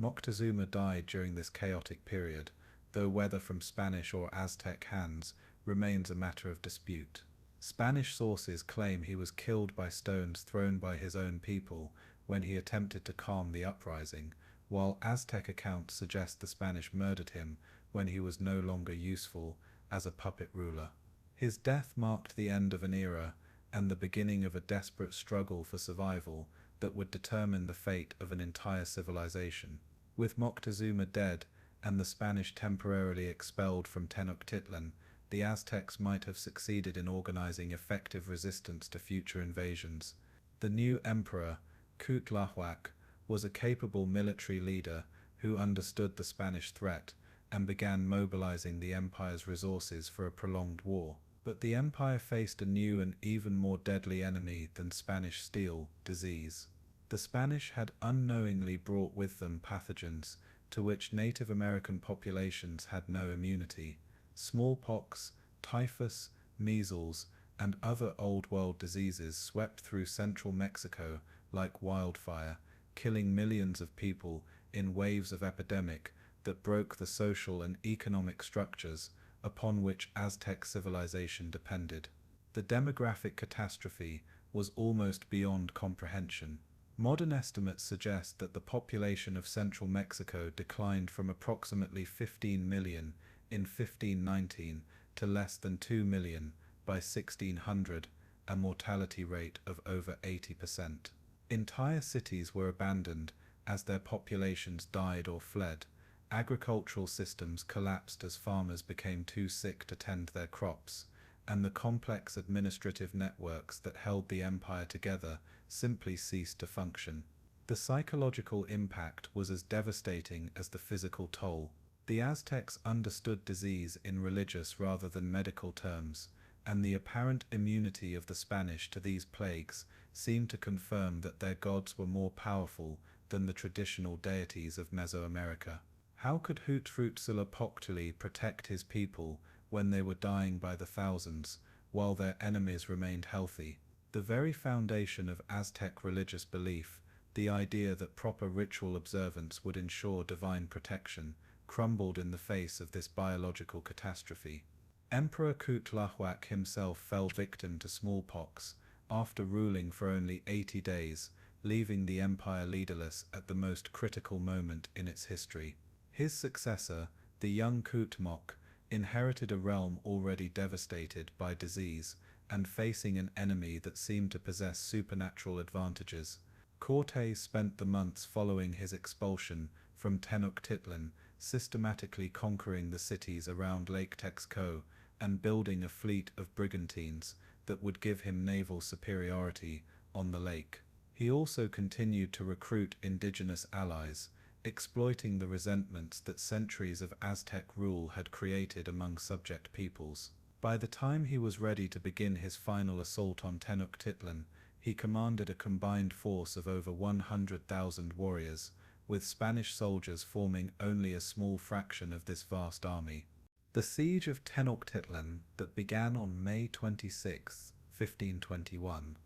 Moctezuma died during this chaotic period, though whether from Spanish or Aztec hands remains a matter of dispute. Spanish sources claim he was killed by stones thrown by his own people when he attempted to calm the uprising, while Aztec accounts suggest the Spanish murdered him when he was no longer useful as a puppet ruler. His death marked the end of an era and the beginning of a desperate struggle for survival that would determine the fate of an entire civilization. With Moctezuma dead and the Spanish temporarily expelled from Tenochtitlan, the Aztecs might have succeeded in organizing effective resistance to future invasions. The new emperor, Cuitlahuac, was a capable military leader who understood the Spanish threat and began mobilizing the empire's resources for a prolonged war. But the empire faced a new and even more deadly enemy than Spanish steel: disease. The Spanish had unknowingly brought with them pathogens to which Native American populations had no immunity. Smallpox, typhus, measles, and other Old World diseases swept through central Mexico like wildfire, killing millions of people in waves of epidemic that broke the social and economic structures upon which Aztec civilization depended. The demographic catastrophe was almost beyond comprehension. Modern estimates suggest that the population of central Mexico declined from approximately 15 million in 1519 to less than 2 million by 1600, a mortality rate of over 80%. Entire cities were abandoned as their populations died or fled. Agricultural systems collapsed as farmers became too sick to tend their crops, and the complex administrative networks that held the empire together simply ceased to function. The psychological impact was as devastating as the physical toll. The Aztecs understood disease in religious rather than medical terms, and the apparent immunity of the Spanish to these plagues seemed to confirm that their gods were more powerful than the traditional deities of Mesoamerica. How could Huitzilopochtli protect his people when they were dying by the thousands, while their enemies remained healthy? The very foundation of Aztec religious belief, the idea that proper ritual observance would ensure divine protection, crumbled in the face of this biological catastrophe. Emperor Kuutlahuac himself fell victim to smallpox after ruling for only 80 days, leaving the empire leaderless at the most critical moment in its history. His successor, the young Cuauhtémoc, inherited a realm already devastated by disease and facing an enemy that seemed to possess supernatural advantages. Cortés spent the months following his expulsion from Tenochtitlan systematically conquering the cities around Lake Texcoco and building a fleet of brigantines that would give him naval superiority on the lake. He also continued to recruit indigenous allies, exploiting the resentments that centuries of Aztec rule had created among subject peoples. By the time he was ready to begin his final assault on Tenochtitlan, he commanded a combined force of over 100,000 warriors, with Spanish soldiers forming only a small fraction of this vast army. The siege of Tenochtitlan, that began on May 26, 1521,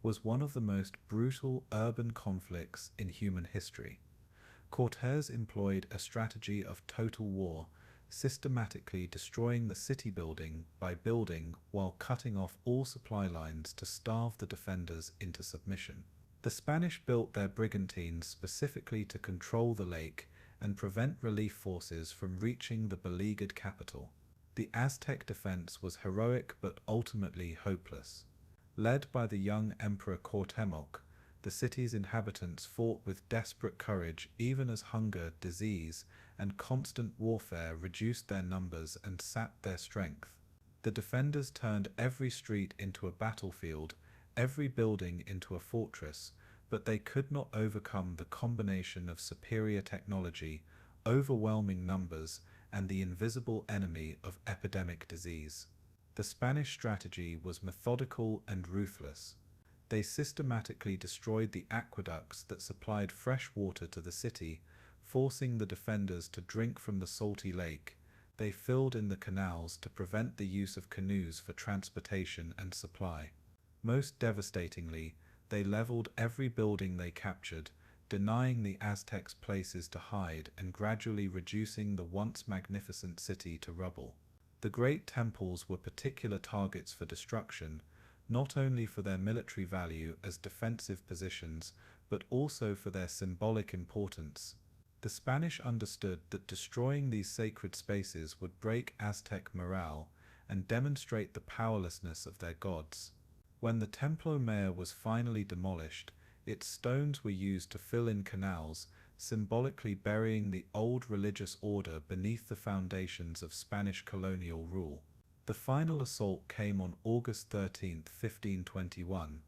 was one of the most brutal urban conflicts in human history. Cortés employed a strategy of total war, systematically destroying the city building by building while cutting off all supply lines to starve the defenders into submission. The Spanish built their brigantines specifically to control the lake and prevent relief forces from reaching the beleaguered capital. The Aztec defense was heroic but ultimately hopeless. Led by the young Emperor Cuauhtémoc, the city's inhabitants fought with desperate courage even as hunger, disease, and constant warfare reduced their numbers and sapped their strength. The defenders turned every street into a battlefield, every building into a fortress, but they could not overcome the combination of superior technology, overwhelming numbers, and the invisible enemy of epidemic disease. The Spanish strategy was methodical and ruthless. They systematically destroyed the aqueducts that supplied fresh water to the city, forcing the defenders to drink from the salty lake. They filled in the canals to prevent the use of canoes for transportation and supply. Most devastatingly, they leveled every building they captured, denying the Aztecs places to hide and gradually reducing the once magnificent city to rubble. The great temples were particular targets for destruction, not only for their military value as defensive positions, but also for their symbolic importance. The Spanish understood that destroying these sacred spaces would break Aztec morale and demonstrate the powerlessness of their gods. When the Templo Mayor was finally demolished, its stones were used to fill in canals, symbolically burying the old religious order beneath the foundations of Spanish colonial rule. The final assault came on August 13, 1521,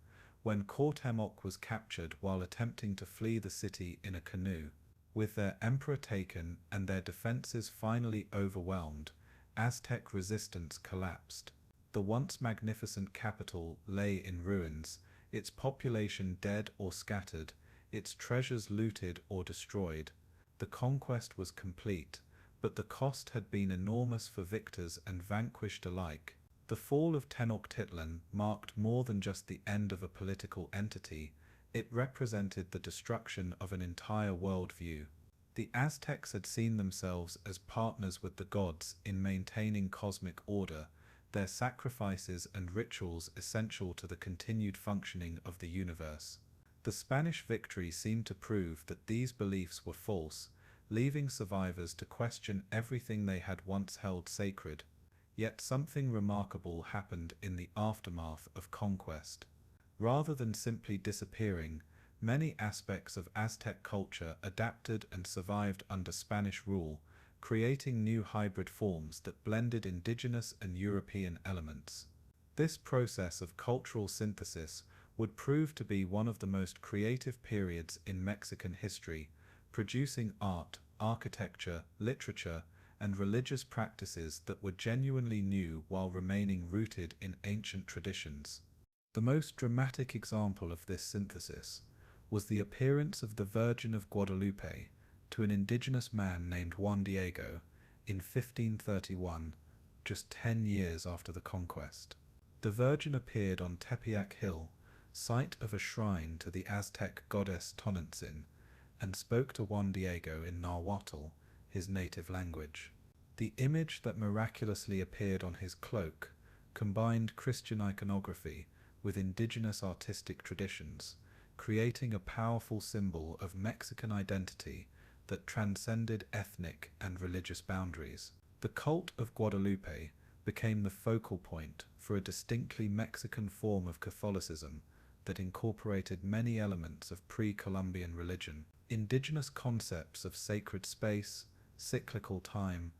when Cuauhtémoc was captured while attempting to flee the city in a canoe. With their emperor taken and their defenses finally overwhelmed, Aztec resistance collapsed. The once magnificent capital lay in ruins, its population dead or scattered, its treasures looted or destroyed. The conquest was complete, but the cost had been enormous for victors and vanquished alike. The fall of Tenochtitlan marked more than just the end of a political entity, it represented the destruction of an entire worldview. The Aztecs had seen themselves as partners with the gods in maintaining cosmic order, their sacrifices and rituals essential to the continued functioning of the universe. The Spanish victory seemed to prove that these beliefs were false, leaving survivors to question everything they had once held sacred. Yet something remarkable happened in the aftermath of conquest. Rather than simply disappearing, many aspects of Aztec culture adapted and survived under Spanish rule, creating new hybrid forms that blended indigenous and European elements. This process of cultural synthesis would prove to be one of the most creative periods in Mexican history, producing art, architecture, literature, and religious practices that were genuinely new while remaining rooted in ancient traditions. The most dramatic example of this synthesis was the appearance of the Virgin of Guadalupe to an indigenous man named Juan Diego in 1531, just 10 years after the conquest. The Virgin appeared on Tepeyac Hill, site of a shrine to the Aztec goddess Tonantzin, and spoke to Juan Diego in Nahuatl, his native language. The image that miraculously appeared on his cloak combined Christian iconography with indigenous artistic traditions, creating a powerful symbol of Mexican identity that transcended ethnic and religious boundaries. The cult of Guadalupe became the focal point for a distinctly Mexican form of Catholicism that incorporated many elements of pre-Columbian religion. Indigenous concepts of sacred space, cyclical time,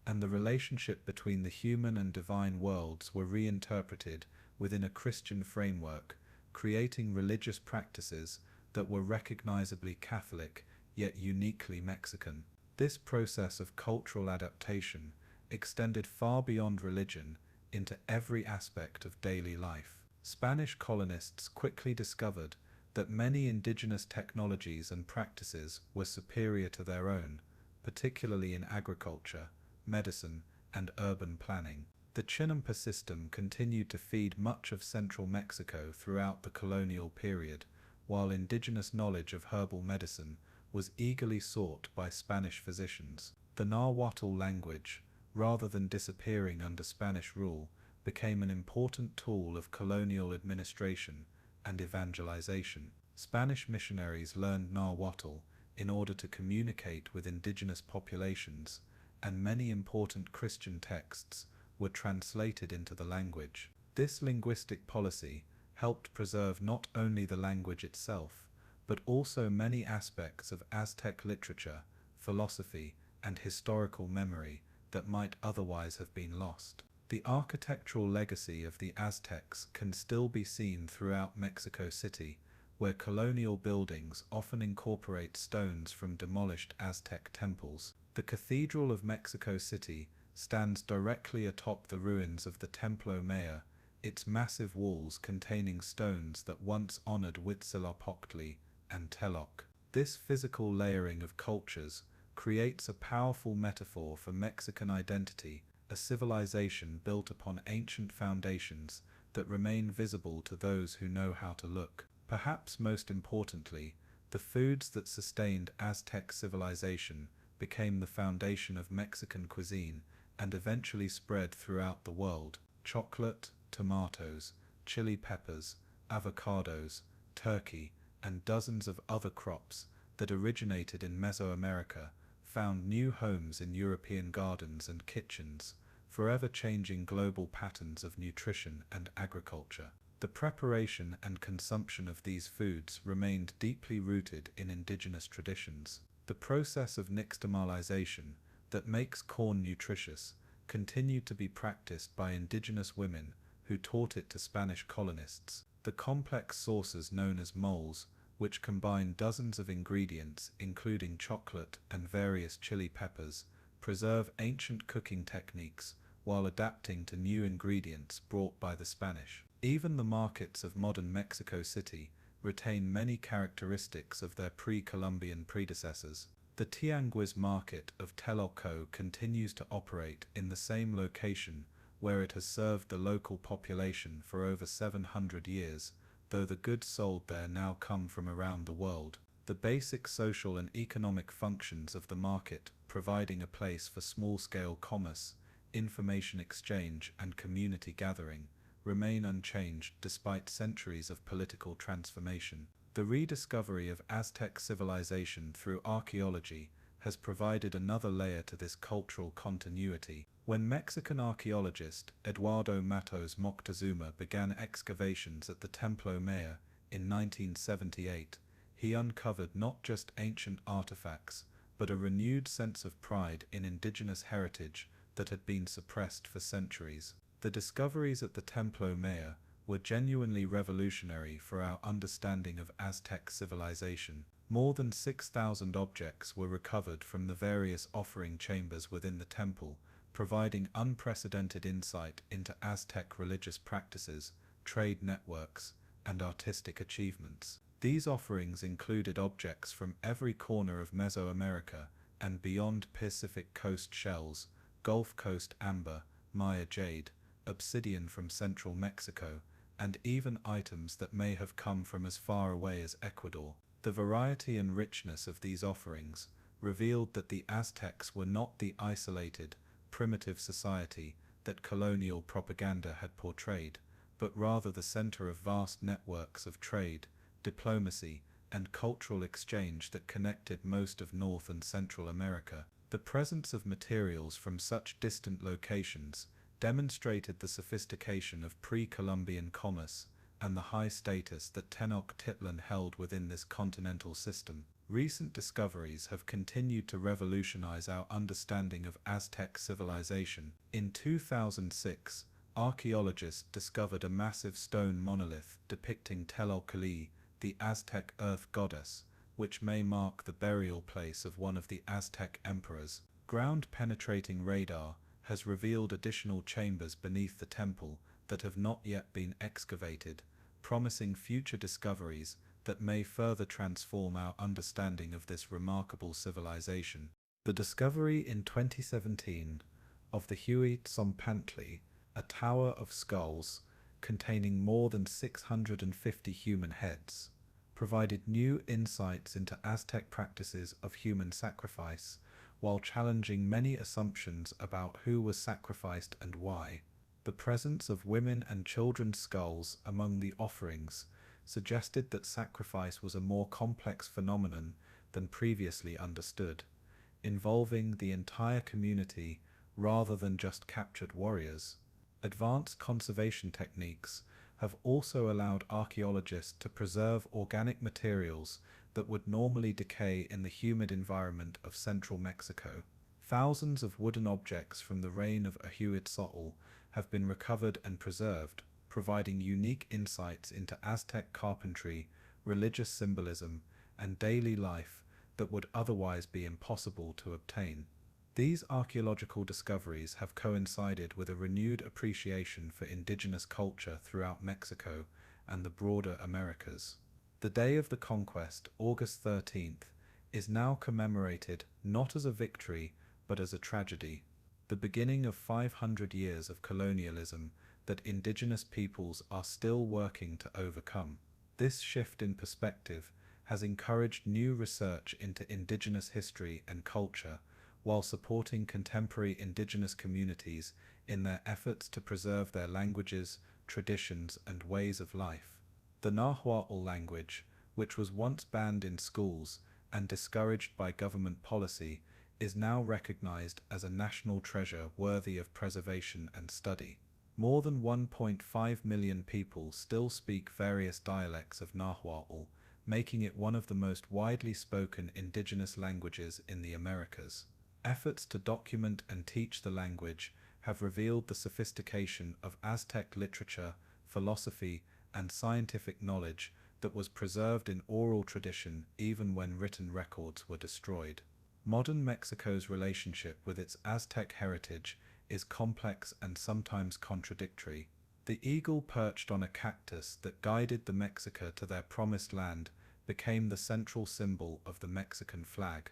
and the relationship between the human and divine worlds were reinterpreted within a Christian framework, creating religious practices that were recognizably Catholic yet uniquely Mexican. This process of cultural adaptation extended far beyond religion into every aspect of daily life. Spanish colonists quickly discovered that many indigenous technologies and practices were superior to their own, particularly in agriculture, medicine, and urban planning. The Chinampa system continued to feed much of central Mexico throughout the colonial period, while indigenous knowledge of herbal medicine was eagerly sought by Spanish physicians. The Nahuatl language, rather than disappearing under Spanish rule, became an important tool of colonial administration and evangelization. Spanish missionaries learned Nahuatl in order to communicate with indigenous populations, and many important Christian texts were translated into the language. This linguistic policy helped preserve not only the language itself, but also many aspects of Aztec literature, philosophy, and historical memory that might otherwise have been lost. The architectural legacy of the Aztecs can still be seen throughout Mexico City, where colonial buildings often incorporate stones from demolished Aztec temples. The Cathedral of Mexico City stands directly atop the ruins of the Templo Mayor, its massive walls containing stones that once honored Huitzilopochtli and Teloc. This physical layering of cultures creates a powerful metaphor for Mexican identity, a civilization built upon ancient foundations that remain visible to those who know how to look. Perhaps most importantly, the foods that sustained Aztec civilization became the foundation of Mexican cuisine and eventually spread throughout the world. Chocolate, tomatoes, chili peppers, avocados, turkey, and dozens of other crops that originated in Mesoamerica found new homes in European gardens and kitchens, forever changing global patterns of nutrition and agriculture. The preparation and consumption of these foods remained deeply rooted in indigenous traditions. The process of nixtamalization that makes corn nutritious continued to be practiced by indigenous women who taught it to Spanish colonists. The complex sauces known as moles, which combine dozens of ingredients including chocolate and various chili peppers, preserve ancient cooking techniques while adapting to new ingredients brought by the Spanish. Even the markets of modern Mexico City retain many characteristics of their pre-Columbian predecessors. The Tianguis market of Telolco continues to operate in the same location where it has served the local population for over 700 years, though the goods sold there now come from around the world. The the basic social and economic functions of the market, providing a place for small-scale commerce, information exchange, and community gathering, remain unchanged despite centuries of political transformation. The rediscovery of Aztec civilization through archaeology has provided another layer to this cultural continuity. When Mexican archaeologist Eduardo Matos Moctezuma began excavations at the Templo Mayor in 1978, he uncovered not just ancient artifacts, but a renewed sense of pride in indigenous heritage that had been suppressed for centuries. The discoveries at the Templo Mayor were genuinely revolutionary for our understanding of Aztec civilization. More than 6,000 objects were recovered from the various offering chambers within the temple, providing unprecedented insight into Aztec religious practices, trade networks, and artistic achievements. These offerings included objects from every corner of Mesoamerica and beyond: Pacific Coast shells, Gulf Coast amber, Maya jade, obsidian from central Mexico, and even items that may have come from as far away as Ecuador. The variety and richness of these offerings revealed that the Aztecs were not the isolated, primitive society that colonial propaganda had portrayed, but rather the center of vast networks of trade, diplomacy, and cultural exchange that connected most of North and Central America. The presence of materials from such distant locations demonstrated the sophistication of pre-Columbian commerce and the high status that Tenochtitlan held within this continental system. Recent discoveries have continued to revolutionize our understanding of Aztec civilization. In 2006, archaeologists discovered a massive stone monolith depicting Tlaloc, the Aztec earth goddess, which may mark the burial place of one of the Aztec emperors. Ground-penetrating radar has revealed additional chambers beneath the temple that have not yet been excavated, promising future discoveries that may further transform our understanding of this remarkable civilization. The discovery in 2017 of the Huitzompantli, a tower of skulls containing more than 650 human heads, provided new insights into Aztec practices of human sacrifice, while challenging many assumptions about who was sacrificed and why. The presence of women and children's skulls among the offerings suggested that sacrifice was a more complex phenomenon than previously understood, involving the entire community rather than just captured warriors. Advanced conservation techniques have also allowed archaeologists to preserve organic materials that would normally decay in the humid environment of central Mexico. Thousands of wooden objects from the reign of Ahuitzotl have been recovered and preserved, providing unique insights into Aztec carpentry, religious symbolism, and daily life that would otherwise be impossible to obtain. These archaeological discoveries have coincided with a renewed appreciation for indigenous culture throughout Mexico and the broader Americas. The Day of the Conquest, August 13th, is now commemorated not as a victory but as a tragedy, the beginning of 500 years of colonialism that indigenous peoples are still working to overcome. This shift in perspective has encouraged new research into indigenous history and culture, while supporting contemporary indigenous communities in their efforts to preserve their languages, traditions, and ways of life. The Nahuatl language, which was once banned in schools and discouraged by government policy, is now recognized as a national treasure worthy of preservation and study. More than 1.5 million people still speak various dialects of Nahuatl, making it one of the most widely spoken indigenous languages in the Americas. Efforts to document and teach the language have revealed the sophistication of Aztec literature, philosophy, and scientific knowledge that was preserved in oral tradition even when written records were destroyed. Modern Mexico's relationship with its Aztec heritage is complex and sometimes contradictory. The eagle perched on a cactus that guided the Mexica to their promised land became the central symbol of the Mexican flag,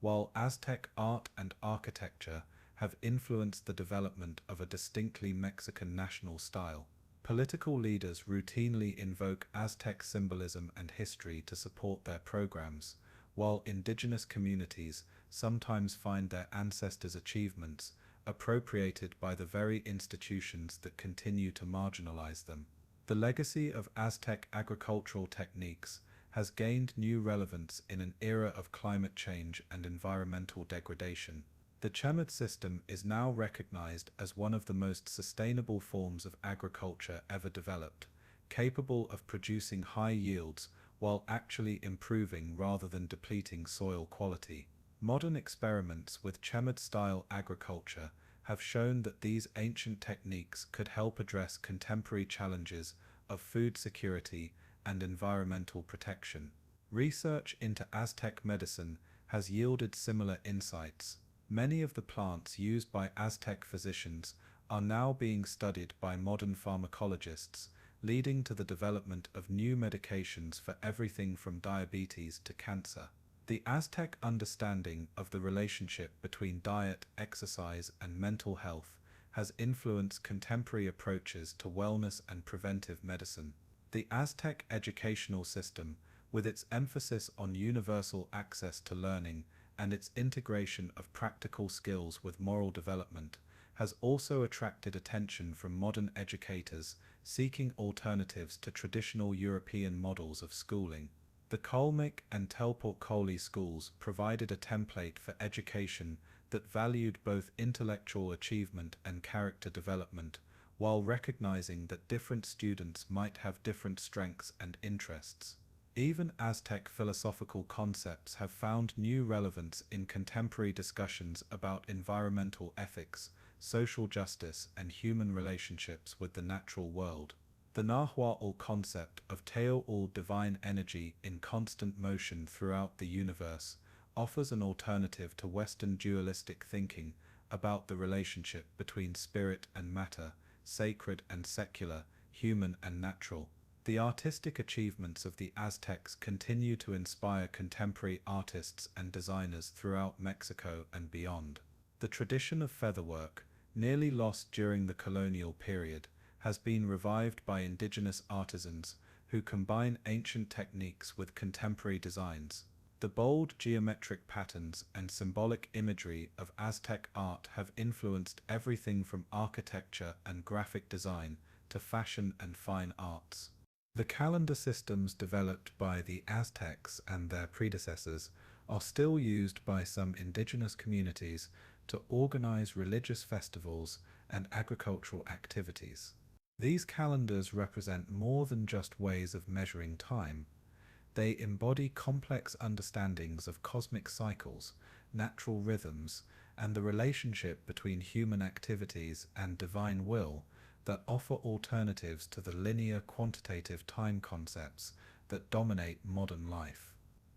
while Aztec art and architecture have influenced the development of a distinctly Mexican national style. Political leaders routinely invoke Aztec symbolism and history to support their programs, while indigenous communities sometimes find their ancestors' achievements appropriated by the very institutions that continue to marginalize them. The legacy of Aztec agricultural techniques has gained new relevance in an era of climate change and environmental degradation. The Chemad system is now recognized as one of the most sustainable forms of agriculture ever developed, capable of producing high yields while actually improving rather than depleting soil quality. Modern experiments with Chemad-style agriculture have shown that these ancient techniques could help address contemporary challenges of food security and environmental protection. Research into Aztec medicine has yielded similar insights. Many of the plants used by Aztec physicians are now being studied by modern pharmacologists, leading to the development of new medications for everything from diabetes to cancer. The Aztec understanding of the relationship between diet, exercise, and mental health has influenced contemporary approaches to wellness and preventive medicine. The Aztec educational system, with its emphasis on universal access to learning and its integration of practical skills with moral development, has also attracted attention from modern educators seeking alternatives to traditional European models of schooling. The Kalmyk and Telportkholi schools provided a template for education that valued both intellectual achievement and character development, while recognizing that different students might have different strengths and interests. Even Aztec philosophical concepts have found new relevance in contemporary discussions about environmental ethics, social justice, and human relationships with the natural world. The Nahuatl concept of Teo'ul divine energy in constant motion throughout the universe offers an alternative to Western dualistic thinking about the relationship between spirit and matter, sacred and secular, human and natural. The artistic achievements of the Aztecs continue to inspire contemporary artists and designers throughout Mexico and beyond. The tradition of featherwork, nearly lost during the colonial period, has been revived by indigenous artisans who combine ancient techniques with contemporary designs. The bold geometric patterns and symbolic imagery of Aztec art have influenced everything from architecture and graphic design to fashion and fine arts. The calendar systems developed by the Aztecs and their predecessors are still used by some indigenous communities to organize religious festivals and agricultural activities. These calendars represent more than just ways of measuring time. They embody complex understandings of cosmic cycles, natural rhythms, and the relationship between human activities and divine will that offer alternatives to the linear quantitative time concepts that dominate modern life.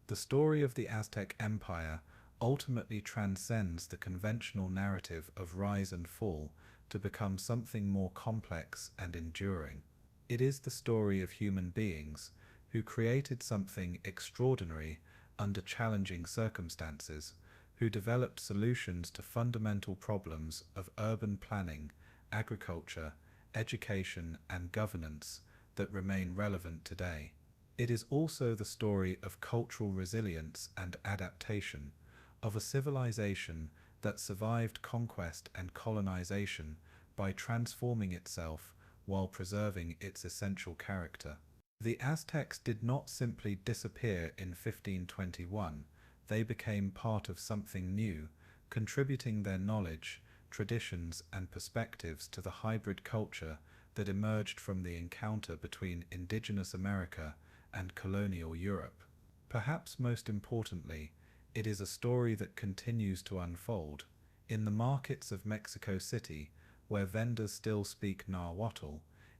The story of the Aztec Empire ultimately transcends the conventional narrative of rise and fall to become something more complex and enduring. It is the story of human beings who created something extraordinary under challenging circumstances, who developed solutions to fundamental problems of urban planning, agriculture, education, and governance that remain relevant today. It is also the story of cultural resilience and adaptation, of a civilization that survived conquest and colonization by transforming itself while preserving its essential character. The Aztecs did not simply disappear in 1521, they became part of something new, contributing their knowledge, traditions, and perspectives to the hybrid culture that emerged from the encounter between indigenous America and colonial Europe. Perhaps most importantly, it is a story that continues to unfold. In the markets of Mexico City, where vendors still speak Nahuatl,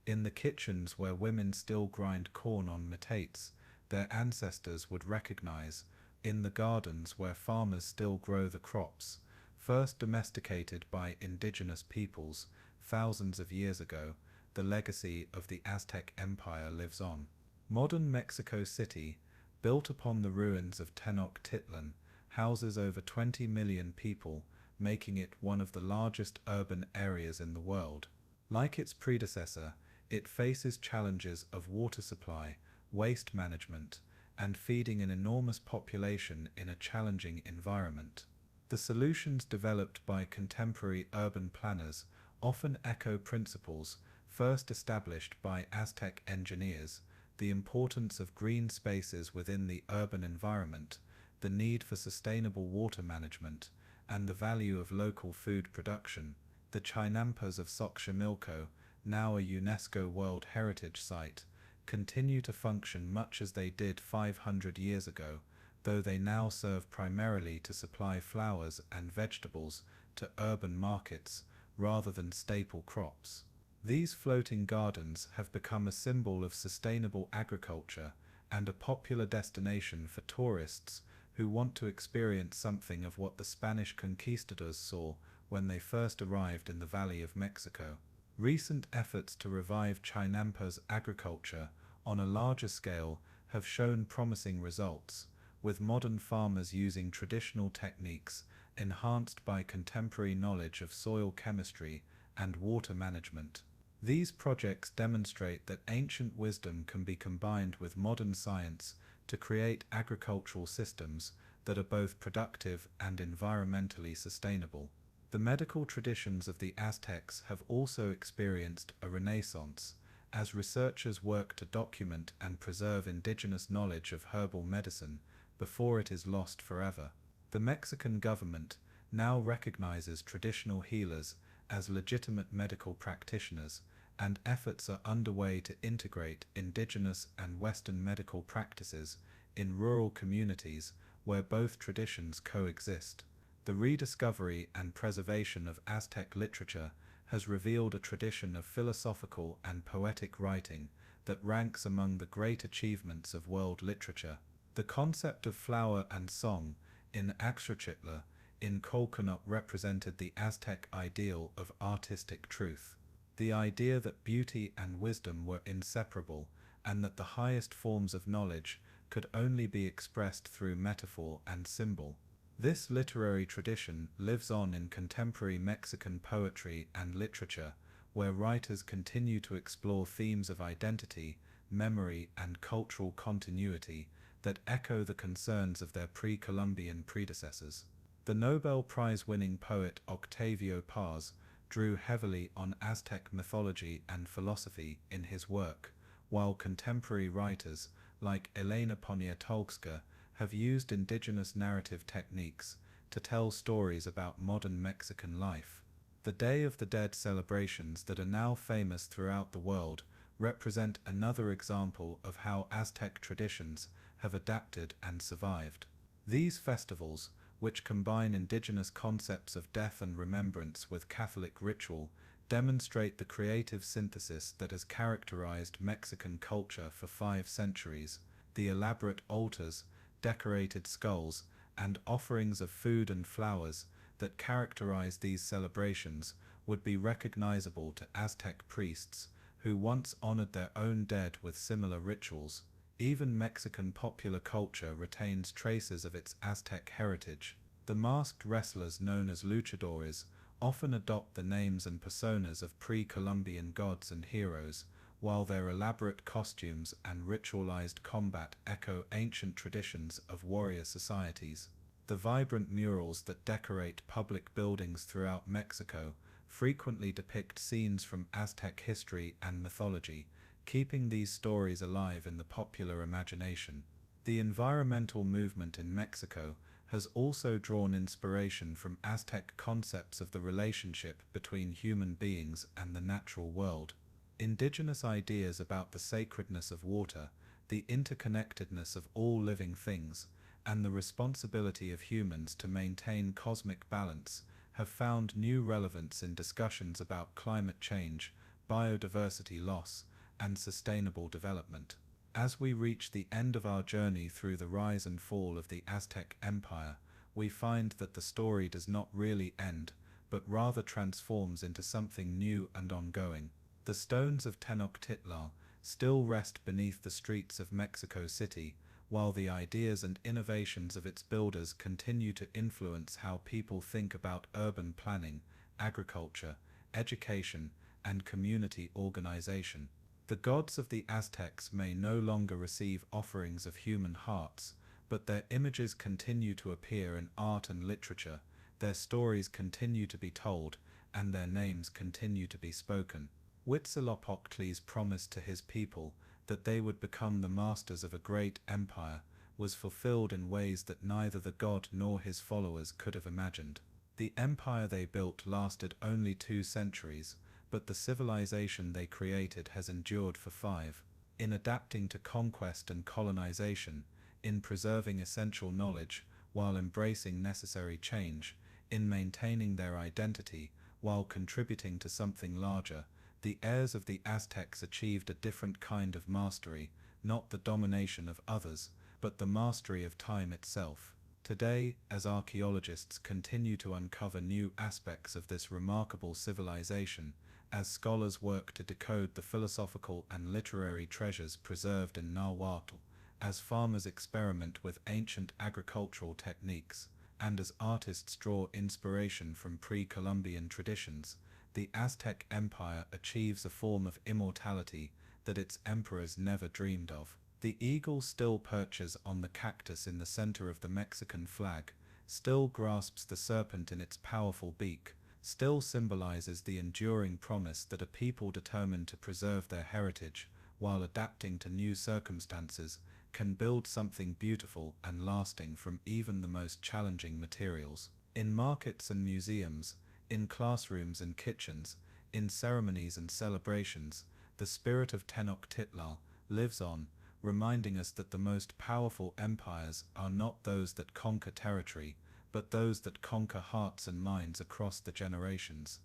in the kitchens where women still grind corn on metates their ancestors would recognize, in the gardens where farmers still grow the crops, first domesticated by indigenous peoples thousands of years ago, the legacy of the Aztec Empire lives on. Modern Mexico City, built upon the ruins of Tenochtitlan, houses over 20 million people, making it one of the largest urban areas in the world. Like its predecessor, It faces challenges of water supply, waste management, and feeding an enormous population in a challenging environment. The solutions developed by contemporary urban planners often echo principles first established by Aztec engineers: the importance of green spaces within the urban environment, the need for sustainable water management, and the value of local food production. The Chinampas of Xochimilco, now a UNESCO World Heritage Site, continue to function much as they did 500 years ago, though they now serve primarily to supply flowers and vegetables to urban markets rather than staple crops. These floating gardens have become a symbol of sustainable agriculture and a popular destination for tourists who want to experience something of what the Spanish conquistadors saw when they first arrived in the Valley of Mexico. Recent efforts to revive Chinampas agriculture on a larger scale have shown promising results, with modern farmers using traditional techniques enhanced by contemporary knowledge of soil chemistry and water management. These projects demonstrate that ancient wisdom can be combined with modern science to create agricultural systems that are both productive and environmentally sustainable. The medical traditions of the Aztecs have also experienced a renaissance, as researchers work to document and preserve indigenous knowledge of herbal medicine before it is lost forever. The Mexican government now recognizes traditional healers as legitimate medical practitioners, and efforts are underway to integrate indigenous and Western medical practices in rural communities where both traditions coexist. The rediscovery and preservation of Aztec literature has revealed a tradition of philosophical and poetic writing that ranks among the great achievements of world literature. The concept of flower and song in Axrachitla in Coconut represented the Aztec ideal of artistic truth. The idea that beauty and wisdom were inseparable, and that the highest forms of knowledge could only be expressed through metaphor and symbol. This literary tradition lives on in contemporary Mexican poetry and literature, where writers continue to explore themes of identity, memory, and cultural continuity that echo the concerns of their pre-Columbian predecessors. The Nobel Prize-winning poet Octavio Paz drew heavily on Aztec mythology and philosophy in his work, while contemporary writers like Elena Poniatowska have used indigenous narrative techniques to tell stories about modern Mexican life. The Day of the Dead celebrations that are now famous throughout the world represent another example of how Aztec traditions have adapted and survived. These festivals, which combine indigenous concepts of death and remembrance with Catholic ritual, demonstrate the creative synthesis that has characterized Mexican culture for 5 centuries. The elaborate altars, decorated skulls, and offerings of food and flowers that characterize these celebrations would be recognizable to Aztec priests who once honored their own dead with similar rituals. Even Mexican popular culture retains traces of its Aztec heritage. The masked wrestlers known as luchadores often adopt the names and personas of pre-Columbian gods and heroes, while their elaborate costumes and ritualized combat echo ancient traditions of warrior societies. The vibrant murals that decorate public buildings throughout Mexico frequently depict scenes from Aztec history and mythology, keeping these stories alive in the popular imagination. The environmental movement in Mexico has also drawn inspiration from Aztec concepts of the relationship between human beings and the natural world. Indigenous ideas about the sacredness of water, the interconnectedness of all living things, and the responsibility of humans to maintain cosmic balance have found new relevance in discussions about climate change, biodiversity loss, and sustainable development. As we reach the end of our journey through the rise and fall of the Aztec Empire, we find that the story does not really end, but rather transforms into something new and ongoing. The stones of Tenochtitlan still rest beneath the streets of Mexico City, while the ideas and innovations of its builders continue to influence how people think about urban planning, agriculture, education, and community organization. The gods of the Aztecs may no longer receive offerings of human hearts, but their images continue to appear in art and literature, their stories continue to be told, and their names continue to be spoken. Huitzilopochtli's promise to his people that they would become the masters of a great empire was fulfilled in ways that neither the god nor his followers could have imagined. The empire they built lasted only 2 centuries, but the civilization they created has endured for 5. In adapting to conquest and colonization, in preserving essential knowledge while embracing necessary change, in maintaining their identity while contributing to something larger, the heirs of the Aztecs achieved a different kind of mastery, not the domination of others, but the mastery of time itself. Today, as archaeologists continue to uncover new aspects of this remarkable civilization, as scholars work to decode the philosophical and literary treasures preserved in Nahuatl, as farmers experiment with ancient agricultural techniques, and as artists draw inspiration from pre-Columbian traditions, the Aztec Empire achieves a form of immortality that its emperors never dreamed of. The eagle still perches on the cactus in the center of the Mexican flag, still grasps the serpent in its powerful beak, still symbolizes the enduring promise that a people determined to preserve their heritage, while adapting to new circumstances, can build something beautiful and lasting from even the most challenging materials. In markets and museums, in classrooms and kitchens, in ceremonies and celebrations, the spirit of Tenochtitlan lives on, reminding us that the most powerful empires are not those that conquer territory, but those that conquer hearts and minds across the generations.